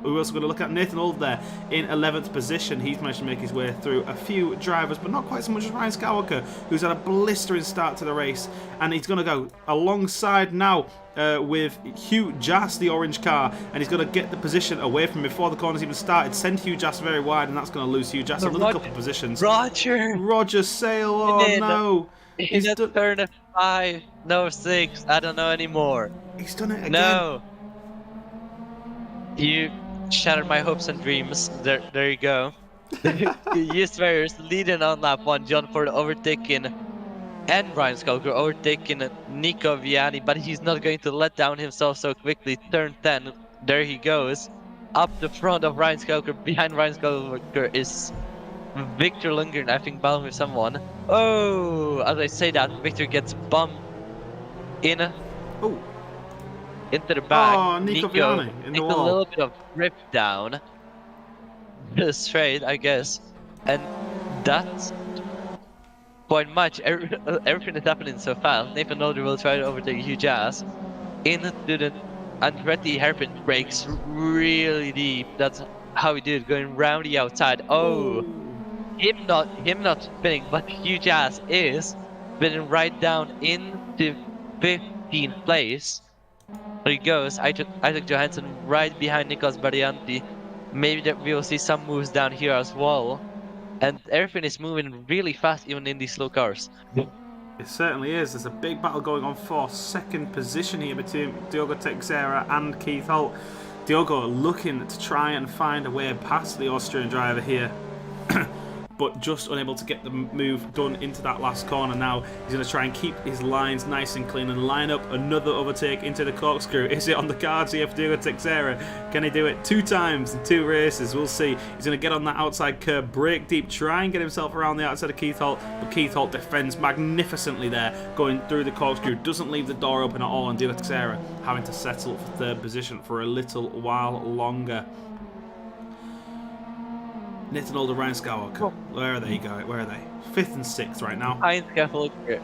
Who else are we going to look at? Nathan Old there in 11th position. He's managed to make his way through a few drivers, but not quite so much as Ryan Skywalker, who's had a blistering start to the race. And he's going to go alongside now with Hugh Jass, the orange car, and he's going to get the position away from him before the corners even started. Send Hugh Jass very wide, and that's going to lose Hugh Jass another couple of positions. Roger Sale, oh no.
He's done turn 5, no 6, I don't know anymore.
He's done it again.
No. You shattered my hopes and dreams. There you go. Used leading on lap 1. John Ford overtaking and Ryan Skulker overtaking Nico Vianney, but he's not going to let down himself so quickly. Turn 10, there he goes. Up the front of Ryan Skulker. Behind Ryan Skulker is Victor Lundgren, I think, battling with someone. Oh, as I say that, Victor gets bumped in.
Oh.
Into the back.
Oh, Nico Vianney in the wall.
A little bit of rip down. Straight, I guess. And that's quite much. Everything is happening so fast. Nathan Older will try to overtake Hugh Jass. Into the Andretti hairpin, breaks really deep. That's how he did it, going round the outside. Oh, him not spinning, but Hugh Jass is spinning right down into 15th place. There he goes, Isaac Johansson right behind Nicolas Barrianti. Maybe that we will see some moves down here as well. And everything is moving really fast, even in these slow cars.
It certainly is. There's a big battle going on for second position here between Diogo Teixeira and Keith Holt. Diogo looking to try and find a way past the Austrian driver here. But just unable to get the move done into that last corner now. He's going to try and keep his lines nice and clean and line up another overtake into the corkscrew. Is it on the cards here for Diogo Teixeira? Can he do it 2 times in 2 races? We'll see. He's going to get on that outside curb, break deep, try and get himself around the outside of Keith Holt. But Keith Holt defends magnificently there, going through the corkscrew. Doesn't leave the door open at all, and Diogo Teixeira having to settle for 3rd position for a little while longer. Nathan Older, Ryan Skywalker. Where are they going? Where are they? 5th and 6th right now.
Ryan Skywalker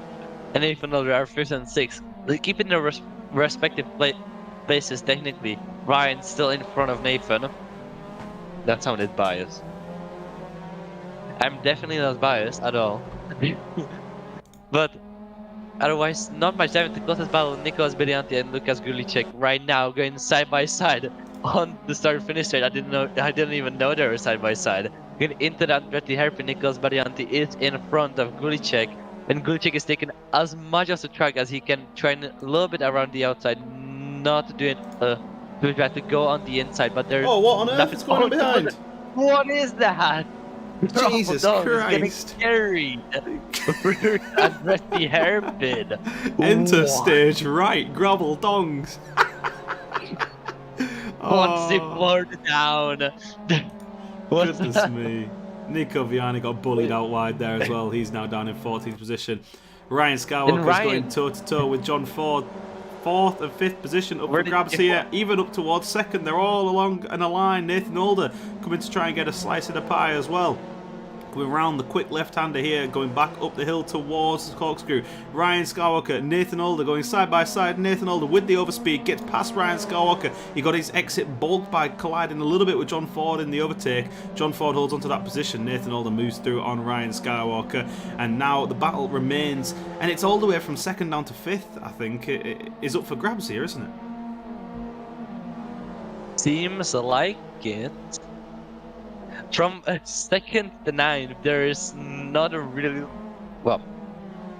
and Nathan Older are 5th and 6th. They keep in their respective places technically. Ryan's still in front of Nathan. That sounded biased. I'm definitely not biased at all. But otherwise, not much damage. The closest battle, Nicolas Barrianti and Lukas Gulicek right now going side by side on the start-finish straight. I didn't even know they were side by side. Going into that Andretti hairpin, Nicolas Barrianti is in front of Gulicek, and Gulicek is taking as much of the track as he can, trying a little bit around the outside, not doing to try to go on the inside. But there's
what on earth is going on behind?
What is that?
Jesus Christ!
Carried Andretti hairpin.
Enter stage right, Grobble Dongs.
One zip more down.
Goodness me. Nico Viani got bullied out wide there as well. He's now down in 14th position. Ryan
And
Skywalker's
Ryan,
going toe-to-toe with John Ford. 4th and 5th position up
Where
for
did
grabs
you-
here, even up towards 2nd. They're all along in a line. Nathan Older coming to try and get a slice of the pie as well. Going round the quick left-hander here, going back up the hill towards the corkscrew. Ryan Skywalker, Nathan Older going side by side. Nathan Older with the overspeed gets past Ryan Skywalker. He got his exit balked by colliding a little bit with John Ford in the overtake. John Ford holds onto that position. Nathan Older moves through on Ryan Skywalker, and now the battle remains, and it's all the way from 2nd down to 5th. I think it is up for grabs here, isn't it?
Seems like it. From 2nd to 9th, there is not a really, well,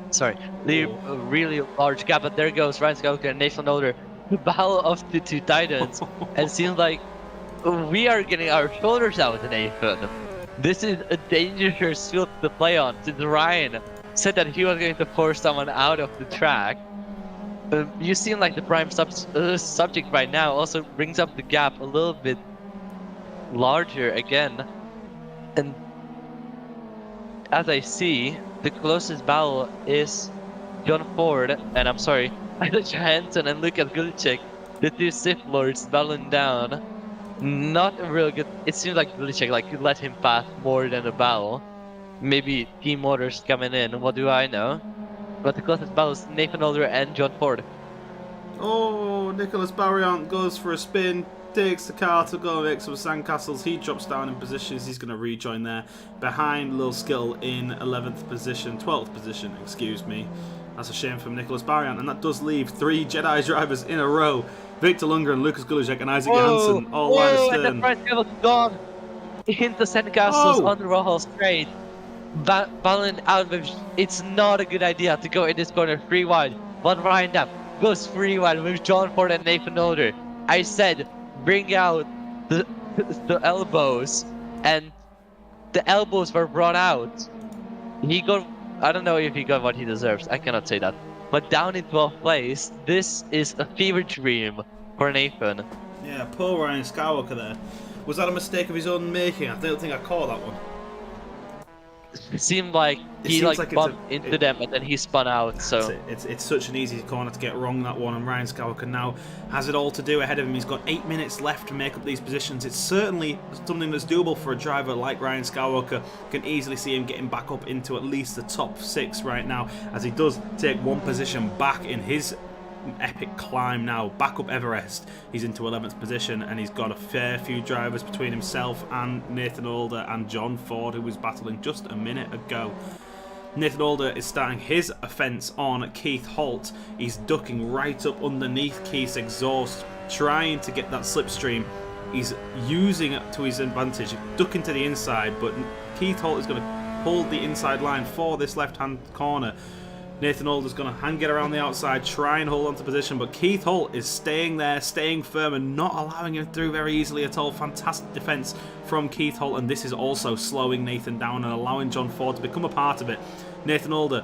sorry, a really large gap. But there goes Ryan Skywalker and Nathan Older, the battle of the two titans, and it seems like we are getting our shoulders out, Nathan. This is a dangerous field to play on. Since Ryan said that he was going to force someone out of the track, you seem like the prime subject right now. Also brings up the gap a little bit larger again. And as I see, the closest battle is John Ford, and I'm sorry, Alex Hansen and Lucas Gulicek, the two Sith Lords battling down. Not a real good. It seems like Gulicek let him pass more than a battle. Maybe team orders coming in. What do I know? But the closest battle is Nathan Older and John Ford.
Oh, Nicholas Barriant goes for a spin, takes the car to go and make some sandcastles. He drops down in positions. He's going to rejoin there behind Lil Skill in 11th position, 12th position, excuse me. That's a shame from Nicholas Barriant, and that does leave 3 Jedi drivers in a row. Victor Lundgren, Lucas Gulicek, and Isaac Johansson all line astern.
And the front wheel is gone into sandcastles on the Royal Straight. Battling out with, it's not a good idea to go in this corner 3 wide. But Ryan Dapp goes 3 wide with John Ford and Nathan Older. I said, bring out the elbows, and the elbows were brought out. He got, I don't know if he got what he deserves, I cannot say that. But down in 12th place, this is a fever dream for Nathan.
Yeah, poor Ryan Skywalker there. Was that a mistake of his own making? I don't think I caught that one.
It seemed like he bumped into them and then he spun out. So
it's such an easy corner to get wrong, that one, and Ryan Skywalker now has it all to do ahead of him. He's got 8 minutes left to make up these positions. It's certainly something that's doable for a driver like Ryan Skywalker. You can easily see him getting back up into at least the top 6 right now, as he does take 1 position back in his epic climb now, back up Everest. He's into 11th position, and he's got a fair few drivers between himself and Nathan Older and John Ford, who was battling just a minute ago. Nathan Older is starting his offence on Keith Holt. He's ducking right up underneath Keith's exhaust, trying to get that slipstream. He's using it to his advantage, ducking to the inside, but Keith Holt is going to hold the inside line for this left-hand corner. Nathan Older's going to hang it around the outside, try and hold on to position, but Keith Holt is staying there, staying firm, and not allowing him through very easily at all. Fantastic defence from Keith Holt, and this is also slowing Nathan down and allowing John Ford to become a part of it. Nathan Older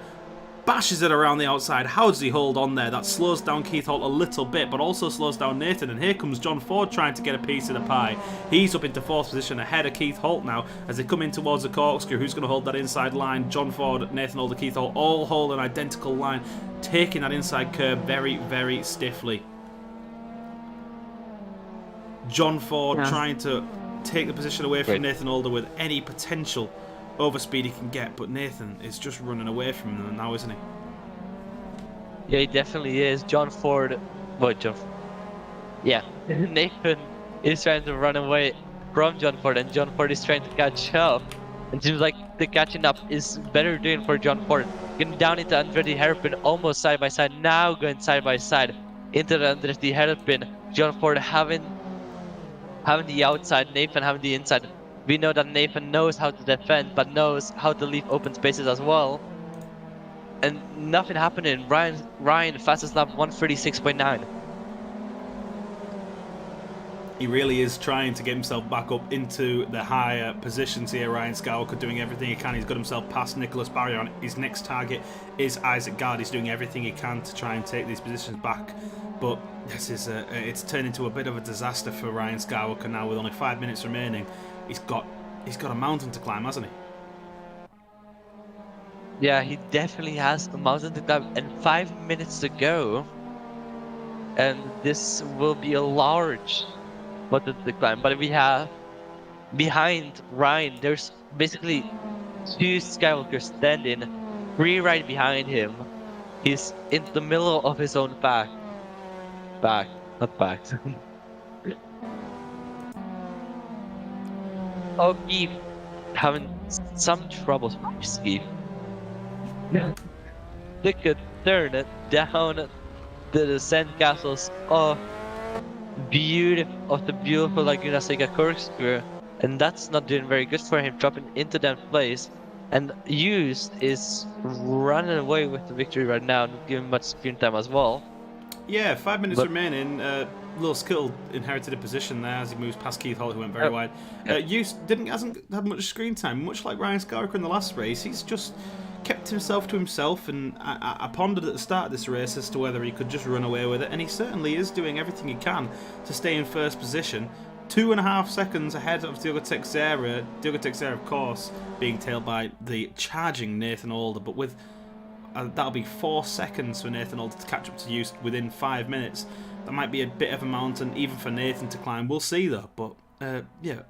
bashes it around the outside. How does he hold on there? That slows down Keith Holt a little bit, but also slows down Nathan. And here comes John Ford trying to get a piece of the pie. He's up into 4th position ahead of Keith Holt now as they come in towards the corkscrew. Who's going to hold that inside line? John Ford, Nathan Older, Keith Holt all hold an identical line, taking that inside curve very, very stiffly. John Ford trying to take the position away from Nathan Older with any potential overspeed he can get, but Nathan is just running away from him now, isn't he?
Yeah, he definitely is. John Ford, Nathan is trying to run away from John Ford, and John Ford is trying to catch up. And it seems like the catching up is better doing for John Ford. Getting down into Andretti hairpin, almost side by side. Now going side by side into the Andretti hairpin. John Ford having the outside, Nathan having the inside. We know that Nathan knows how to defend, but knows how to leave open spaces as well. And nothing happening. Ryan fastest lap 136.9.
He really is trying to get himself back up into the higher positions here. Ryan Skywalker doing everything he can. He's got himself past Nicholas Barriant. His next target is Isaac Gard. He's doing everything he can to try and take these positions back. But this is it's turned into a bit of a disaster for Ryan Skywalker now with only 5 minutes remaining. He's got he's got a mountain to climb, hasn't he?
Yeah, he definitely has a mountain to climb and 5 minutes to go. And this will be a large mountain to climb. But we have behind Ryan, there's basically two Skywalkers standing, three right behind him. He's in the middle of his own pack. Not pack. Oh, Keith having some troubles with Keith. They could turn it down to the sandcastles of the beautiful Laguna Seca corkscrew, and that's not doing very good for him, dropping into that place. And Used is running away with the victory right now, not giving much screen time as well.
Yeah, 5 minutes remaining. Little Skittle inherited a position there as he moves past Keith Hall, who went very wide. Hasn't had much screen time, much like Ryan Skywalker in the last race. He's just kept himself to himself, and I pondered at the start of this race as to whether he could just run away with it, and he certainly is doing everything he can to stay in first position. 2.5 seconds ahead of Diogo Teixeira. Diogo Teixeira, of course, being tailed by the charging Nathan Alder, but with that'll be 4 seconds for Nathan Alder to catch up to Used within 5 minutes. That might be a bit of a mountain even for Nathan to climb. We'll see though. But yeah,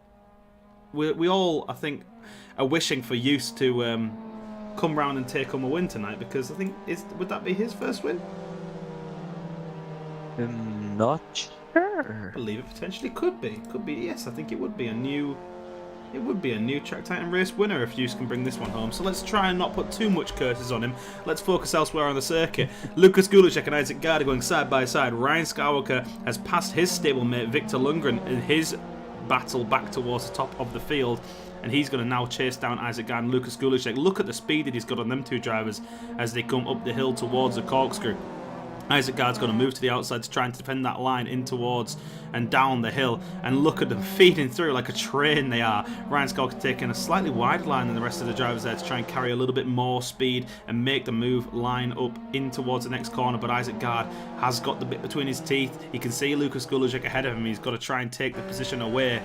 we all, I think, are wishing for Used to come round and take home a win tonight, because I think would that be his first win?
I'm not sure.
I believe it potentially could be. Could be, yes. I think it would be a new. It would be a new Track Titan race winner if Used can bring this one home. So let's try and not put too much curses on him. Let's focus elsewhere on the circuit. Lucas Gulicek and Isaac Gard are going side by side. Ryan Skywalker has passed his stablemate Victor Lundgren in his battle back towards the top of the field. And he's going to now chase down Isaac Gard and Lucas Gulicek. Look at the speed that he's got on them two drivers as they come up the hill towards the corkscrew. Isaac Gard's going to move to the outside to try and defend that line in towards and down the hill. And look at them feeding through like a train they are. Ryan Skywalker taking a slightly wider line than the rest of the drivers there to try and carry a little bit more speed and make the move line up in towards the next corner. But Isaac Gard has got the bit between his teeth. You can see Lucas Gulicek ahead of him. He's got to try and take the position away.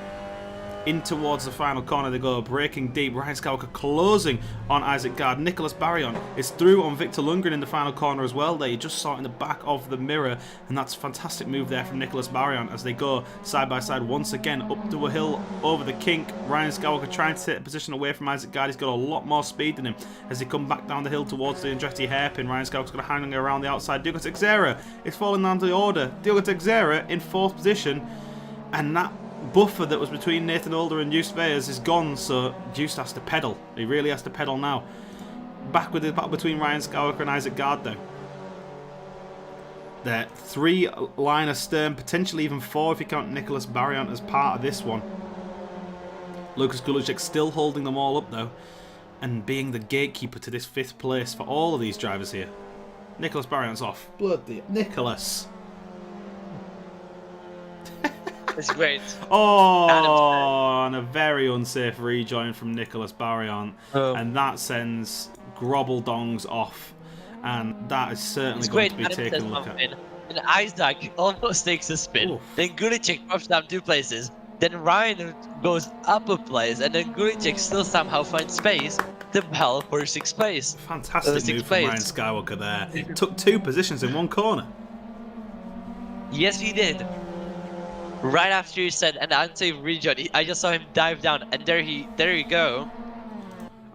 In towards the final corner they go, breaking deep. Ryan Skywalker closing on Isaac Gard. Nicholas Barrion is through on Victor Lundgren in the final corner as well there. You just saw it in the back of the mirror, and that's a fantastic move there from Nicholas Barrion as they go side by side once again up to a hill over the kink. Ryan Skywalker trying to take the position away from Isaac Gard. He's got a lot more speed than him as they come back down the hill towards the Andretti hairpin. Ryan Skywalker's going to hang around the outside. Diogo Teixeira is falling down to the order. Diogo Teixeira in 4th position, and that buffer that was between Nathan Alder and Justus Veyers is gone, so Justus has to pedal. He really has to pedal now. Back with the battle between Ryan Skywalker and Isaac Gard though. They're 3 line astern, potentially even 4 if you count Nicholas Barrion as part of this one. Lucas Gulicek still holding them all up though, and being the gatekeeper to this 5th place for all of these drivers here. Nicholas Barrion's off. Bloody Nicholas.
It's great.
Oh, and a very unsafe rejoin from Nicholas Barrion. And that sends Grobble-Dongs off. And that is certainly going to be taken a look at.
And Isaac almost takes a spin. Oof. Then Gulicek drops down 2 places. Then Ryan goes up a place. And then Gulicek still somehow finds space to battle for 6th place.
Fantastic move from Ryan Skywalker there. He took 2 positions in 1 corner.
Yes, he did. Right after you said an unsafe rejoin, I just saw him dive down, and there you go.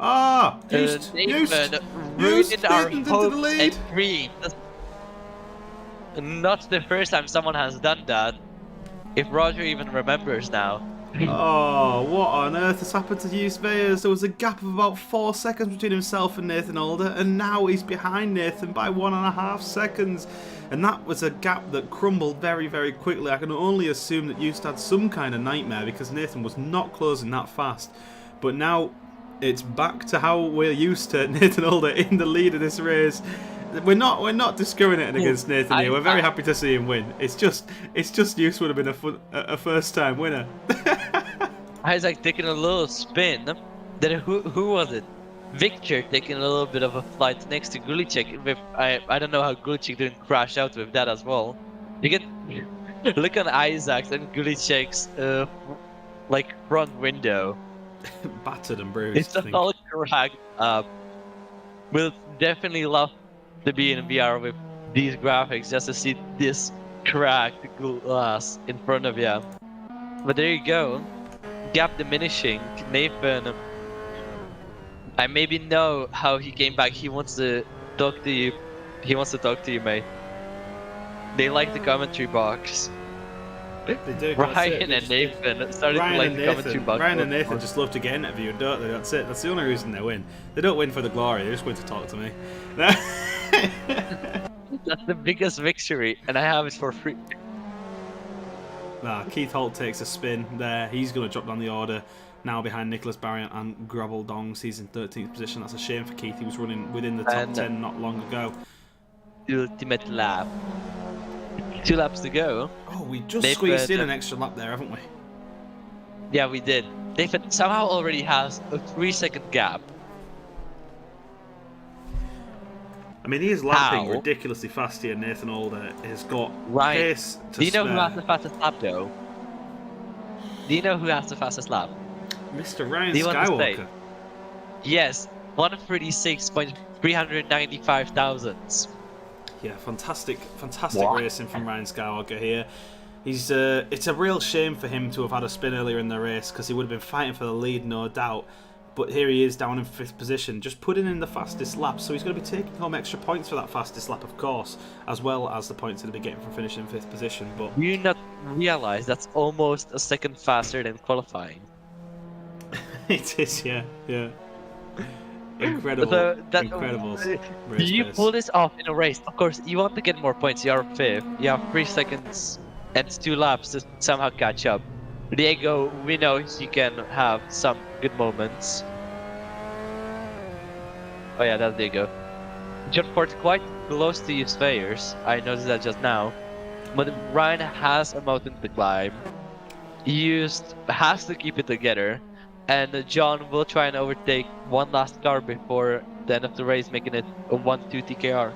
Ah, Used
ruined our hopes and dreams. Not the first time someone has done that. If Roger even remembers now.
Oh, what on earth has happened to Justus Veyers? There was a gap of about 4 seconds between himself and Nathan Alder, and now he's behind Nathan by 1.5 seconds. And that was a gap that crumbled very, very quickly. I can only assume that Justus had some kind of nightmare because Nathan was not closing that fast. But now it's back to how we're used to Nathan Alder in the lead of this race. We're not discriminating against Nathan here. We're very happy to see him win. It's just Justus would have been a first time winner.
Isaac taking a little spin. Then who was it? Victor taking a little bit of a flight next to Gulicek. I don't know how Gulicek didn't crash out with that as well. You can look on Isaac's and Gulicek's like front window.
battered and bruised.
It's
I
a
think.
all cracked up. We'll definitely love to be in VR with these graphics just to see this cracked glass in front of you. But there you go. Gap diminishing. Nathan, I maybe know how he came back. He wants to talk to you. He wants to talk to you, mate. They like the commentary box.
They do.
Ryan and Nathan started to like the commentary box.
Ryan and Nathan just love to get interviewed, don't they? That's it. That's the only reason they win. They don't win for the glory. They just win to talk to me.
That's the biggest victory, and I have it for free.
Nah, Keith Holt takes a spin there. He's going to drop down the order now behind Nicholas Barriant and Gravel Dongs. He's in 13th position. That's a shame for Keith. He was running within the top 10 not long ago.
Ultimate lap. 2 laps to go.
Oh, we just squeezed in an extra lap there, haven't we?
Yeah, we did. Nathan somehow already has a 3-second gap.
I mean, he is lapping ridiculously fast here. Nathan Alder has got pace to
Do you know
spare.
who has the fastest lap, though? Do you know who has the fastest lap?
Mr. Ryan
Do you want to say?
Skywalker.
Yes, 136.395 thousandths.
Yeah, fantastic racing from Ryan Skywalker here. He's it's a real shame for him to have had a spin earlier in the race because he would have been fighting for the lead, no doubt. But here he is down in 5th position, just putting in the fastest lap. So he's going to be taking home extra points for that fastest lap, of course, as well as the points that he'll be getting from finishing in 5th position. But
do you not realize that's almost a second faster than qualifying?
It is, yeah. Incredible, incredible race
Do you
pace.
pull this off in a race? Of course, you want to get more points. You are 5th. You have 3 seconds and 2 laps to somehow catch up. Diego, we know you can have some good moments. Oh yeah, that's Diego. John Ford's quite close to his players. I noticed that just now. But Ryan has a mountain to climb. He has to keep it together. And John will try and overtake one last car before the end of the race, making it a 1-2 TKR.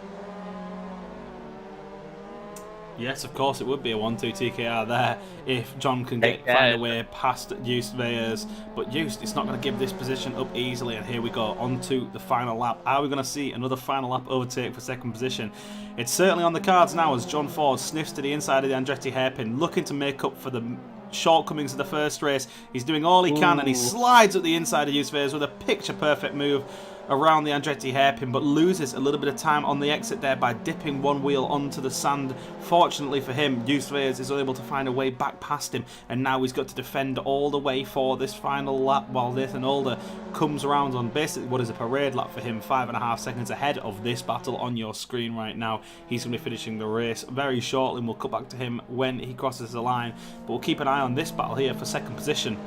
Yes, of course it would be a 1-2 TKR there if John can find a way past Joost Veyers. But Joost is not going to give this position up easily, and here we go on to the final lap. Are we going to see another final lap overtake for 2nd position? It's certainly on the cards now as John Ford sniffs to the inside of the Andretti hairpin, looking to make up for the shortcomings of the first race. He's doing all he can, and he slides up the inside of Joost Veyers with a picture-perfect move around the Andretti hairpin, but loses a little bit of time on the exit there by dipping one wheel onto the sand. Fortunately for him, Joost Veyers is able to find a way back past him, and now he's got to defend all the way for this final lap while Nathan Alder comes around on basically what is a parade lap for him, 5.5 seconds ahead of this battle on your screen right now. He's going to be finishing the race very shortly, and we'll cut back to him when he crosses the line, but we'll keep an eye on this battle here for 2nd position.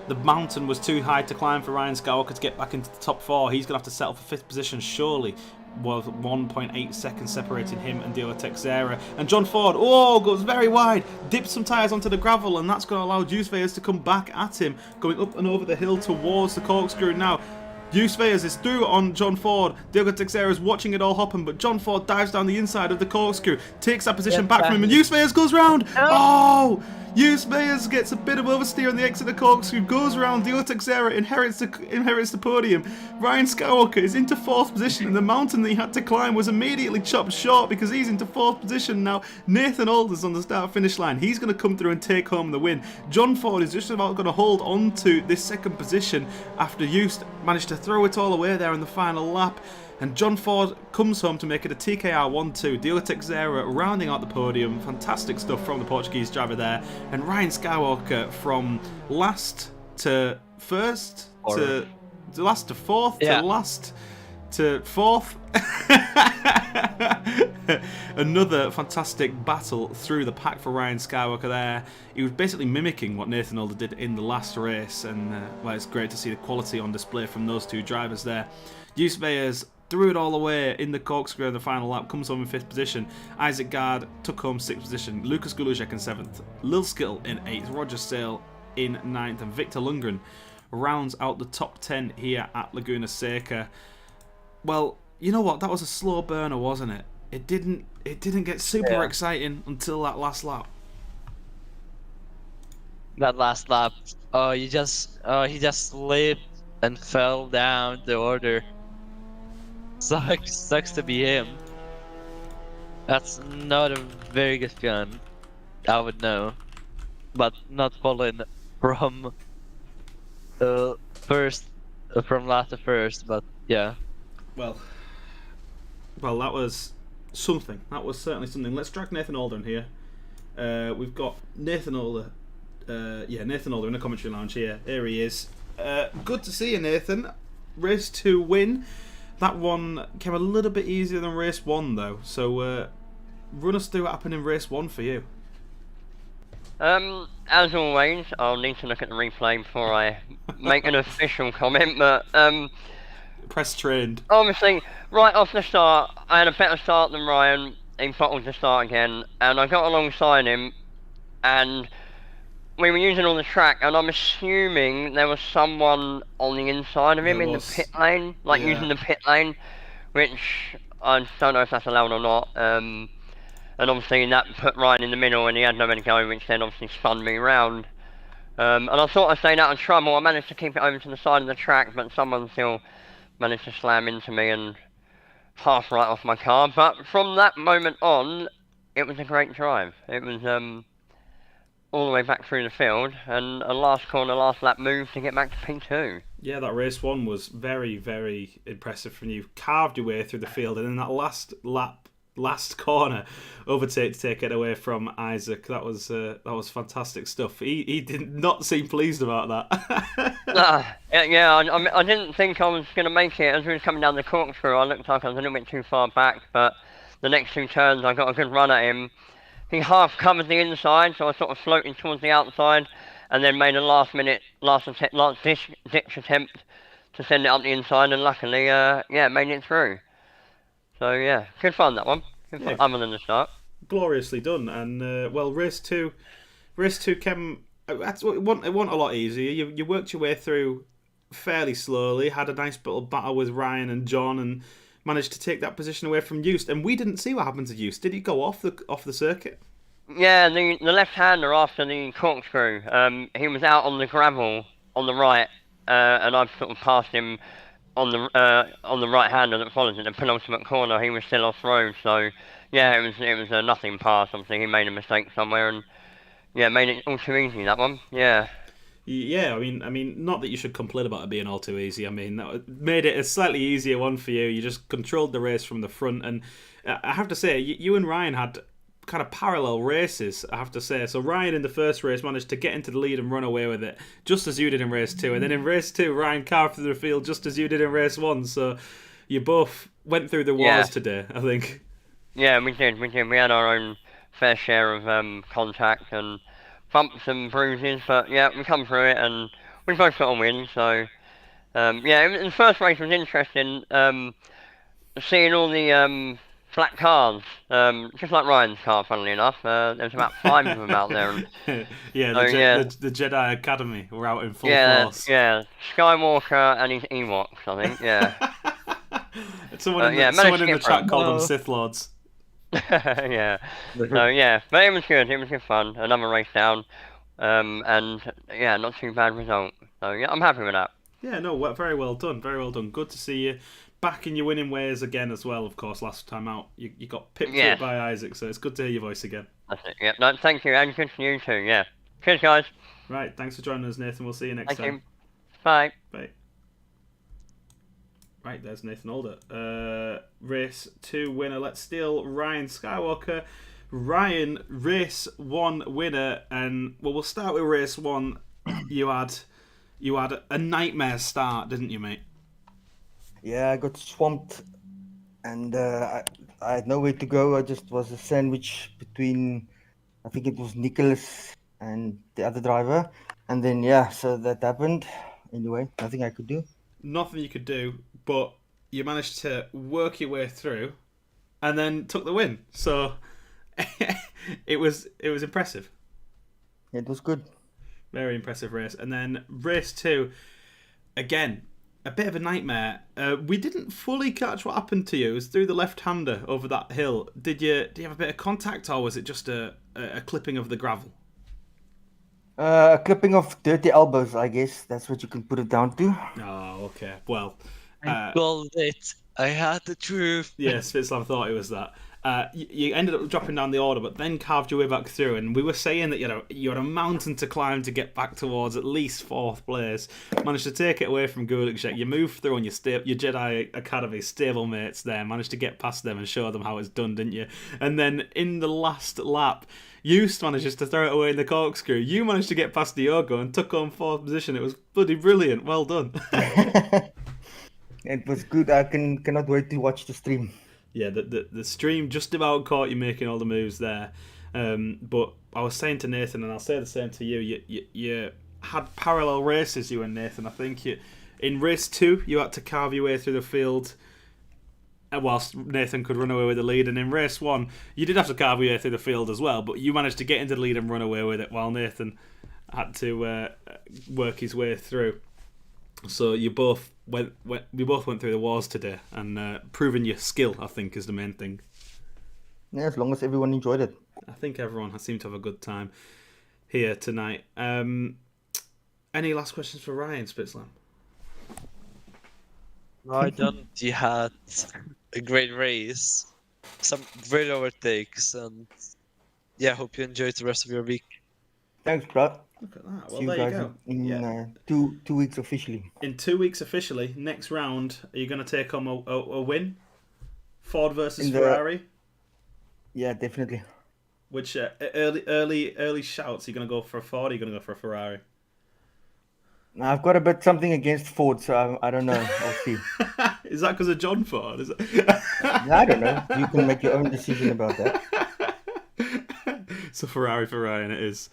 The mountain was too high to climb for Ryan Skywalker to get back into the top 4. He's going to have to settle for 5th position, surely. Was 1.8 seconds separating him and Dila Texera. And John Ford, goes very wide, dips some tyres onto the gravel, and that's going to allow Joost Veyers to come back at him, going up and over the hill towards the corkscrew now. Joost Veyers is through on John Ford. Dila Texera is watching it all happen, but John Ford dives down the inside of the corkscrew, takes that position back from him, and Joost Veyers goes round. Joost Veyers gets a bit of oversteer on the exit of the corkscrew, goes around, Dila Texera inherits the podium. Ryan Skywalker is into 4th position, and the mountain that he had to climb was immediately chopped short because he's into 4th position now. Nathan Alder's on the start-finish line. He's going to come through and take home the win. John Ford is just about going to hold on to this 2nd position after Joost managed to throw it all away there in the final lap. And John Ford comes home to make it a TKR 1-2. Dila Texera rounding out the podium. Fantastic stuff from the Portuguese driver there. And Ryan Skywalker from last to first to last to 4th to last to 4th. Another fantastic battle through the pack for Ryan Skywalker there. He was basically mimicking what Nathan Alder did in the last race. And well, it's great to see the quality on display from those two drivers there. Joost Veyers threw it all away in the corkscrew of the final lap, comes home in 5th position. Isaac Gard took home 6th position. Lucas Gulujek in 7th. Lil Skittle in 8th. Roger Sale in 9th. And Victor Lundgren rounds out the top 10 here at Laguna Seca. Well, you know what? That was a slow burner, wasn't it? It didn't get super exciting until that last lap.
That last lap. Oh, he just slipped and fell down the order. Sucks to be him. That's not a very good gun. I would know, but not falling from first, from last to first. But yeah,
Well, that was something. That was certainly something. Let's drag Nathan Alder in here. We've got Nathan Alder. Nathan Alder in the commentary lounge here. Here he is. Good to see you, Nathan. Race 2 win. That one came a little bit easier than race 1, though. So, run us through what happened in race 1 for you.
As always, I'll need to look at the replay before I make an official comment, but
Press trained.
obviously, right off the start, I had a better start than Ryan. He bottled the start again, and I got alongside him, and we were using all the track, and I'm assuming there was someone on the inside of him in the pit lane, using the pit lane, which I don't know if that's allowed or not. And obviously that put Ryan in the middle, and he had nowhere to go, which then obviously spun me round. And I thought I stayed out of trouble. I managed to keep it over to the side of the track, but someone still managed to slam into me and half right off my car. But from that moment on, it was a great drive. It was all the way back through the field, and a last corner, last lap move to get back to P2.
Yeah, that race 1 was very, very impressive from you. Carved your way through the field, and then that last lap, last corner overtake to take it away from Isaac. That was fantastic stuff. He did not seem pleased about that.
I didn't think I was going to make it. As we were coming down the corkscrew, I looked like I was a little bit too far back, but the next 2 turns I got a good run at him. He half covered the inside, so I sort of floated towards the outside, and then made a last ditch attempt to send it up the inside, and luckily, made it through. So yeah, good fun that one. Good fun, other than the start.
Gloriously done, and race 2 came. It wasn't a lot easier. You worked your way through fairly slowly. Had a nice little battle with Ryan and John, and managed to take that position away from Eust. And we didn't see what happened to Eust. Did he go off the circuit?
Yeah, the left-hander after the corkscrew. He was out on the gravel on the right, and I've sort of passed him on the right-hander that follows it, the penultimate corner. He was still off-road, so yeah, it was a nothing pass. Obviously, he made a mistake somewhere, and yeah, made it all too easy, that one. Yeah.
Yeah, I mean, not that you should complain about it being all too easy. I mean, that made it a slightly easier one for you. You just controlled the race from the front, and I have to say, you and Ryan had kind of parallel races, I have to say. So Ryan in the first race managed to get into the lead and run away with it, just as you did in race 2. And then in race 2, Ryan carved through the field just as you did in race 1. So you both went through the wars today, I think.
Yeah, we did. We had our own fair share of contact and bumps and bruises, but yeah, we come through it, and we both got a win. So the first race was interesting. Seeing all the flat cars, just like Ryan's car, funnily enough. There's about 5 of them out there.
The Jedi Academy were out in full force.
Yeah, Skywalker and his Ewoks, I think. Yeah.
someone in the chat called them Sith Lords.
Yeah. So yeah, but it was good. It was good fun. Another race down, and yeah, not too bad result. So yeah, I'm happy with that.
Yeah, no, very well done. Very well done. Good to see you back in your winning ways again as well. Of course, last time out you got pipped up by Isaac, so it's good to hear your voice again.
That's it. Yeah, no, thank you, and good for you too. Yeah. Cheers, guys.
Right, thanks for joining us, Nathan. We'll see you next time.
You. Bye.
Bye. Right, there's Nathan Alder. Race 2 winner. Let's steal Ryan Skywalker. Ryan, race 1 winner, and we'll start with race 1. You had a nightmare start, didn't you, mate?
Yeah, I got swamped, and I had nowhere to go. I just was a sandwich between, I think it was Nicholas and the other driver, and then so that happened. Anyway, nothing I could do.
Nothing you could do, but you managed to work your way through, and then took the win. So it was impressive.
It was good.
Very impressive race. And then race 2, again, a bit of a nightmare. We didn't fully catch what happened to you. It was through the left-hander over that hill. Did you have a bit of contact, or was it just a clipping of the gravel?
A clipping of dirty elbows, I guess. That's what you can put it down to.
Oh, okay. Well,
I called it. I had the truth.
yeah, Spitzlam thought it was that. You ended up dropping down the order, but then carved your way back through. And we were saying that you had a mountain to climb to get back towards at least fourth place. Managed to take it away from Gulakshek. You moved through on your Jedi Academy stablemates there. Managed to get past them and show them how it's done, didn't you? And then in the last lap, Eust manages to throw it away in the corkscrew. You managed to get past Diogo and took on fourth position. It was bloody brilliant. Well done.
It was good. I cannot wait to watch the stream.
Yeah, the stream just about caught you making all the moves there. But I was saying to Nathan, and I'll say the same to you, you had parallel races, you and Nathan. I think in race 2, you had to carve your way through the field whilst Nathan could run away with the lead. And in race 1, you did have to carve your way through the field as well, but you managed to get into the lead and run away with it while Nathan had to work his way through. So we both went through the wars today, and proving your skill, I think, is the main thing.
Yeah, as long as everyone enjoyed it.
I think everyone has seemed to have a good time here tonight. Any last questions for Ryan Spitzlam?
I don't. You had a great race, some great overtakes, and yeah, hope you enjoyed the rest of your week.
Thanks, bro.
Look at that.
See
Well,
you
there you
guys
go.
in 2 weeks officially.
In 2 weeks officially, next round, are you going to take on a win? Ford versus Ferrari?
Yeah, definitely.
Which early shouts? Are you going to go for a Ford or are you going to go for a Ferrari?
Now, I've got a bit something against Ford, so I don't know. I'll see.
Is that because of John Ford? Is it?
I don't know. You can make your own decision about that.
So Ferrari for Ryan it is.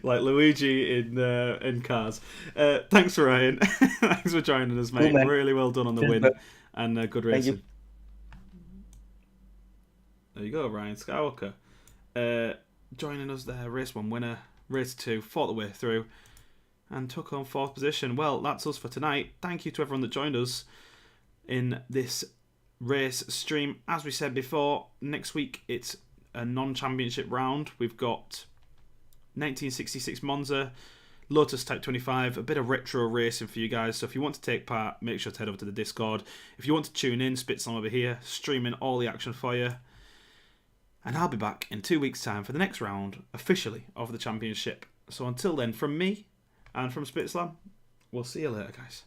Like Luigi in Cars. Thanks for Ryan. Thanks for joining us, mate.
Cool,
really well done on the win and good racing.
you.
There you go, Ryan Skywalker. Joining us there, race 1 winner, race 2 fought the way through and took on 4th position. Well, that's us for tonight. Thank you to everyone that joined us in this race stream. As we said before, next week it's a non-championship round. We've got 1966 Monza, Lotus Type 25, a bit of retro racing for you guys. So if you want to take part, make sure to head over to the Discord. If you want to tune in, Spitzlam over here, streaming all the action for you. And I'll be back in 2 weeks' time for the next round, officially, of the championship. So until then, from me and from Spitzlam, we'll see you later, guys.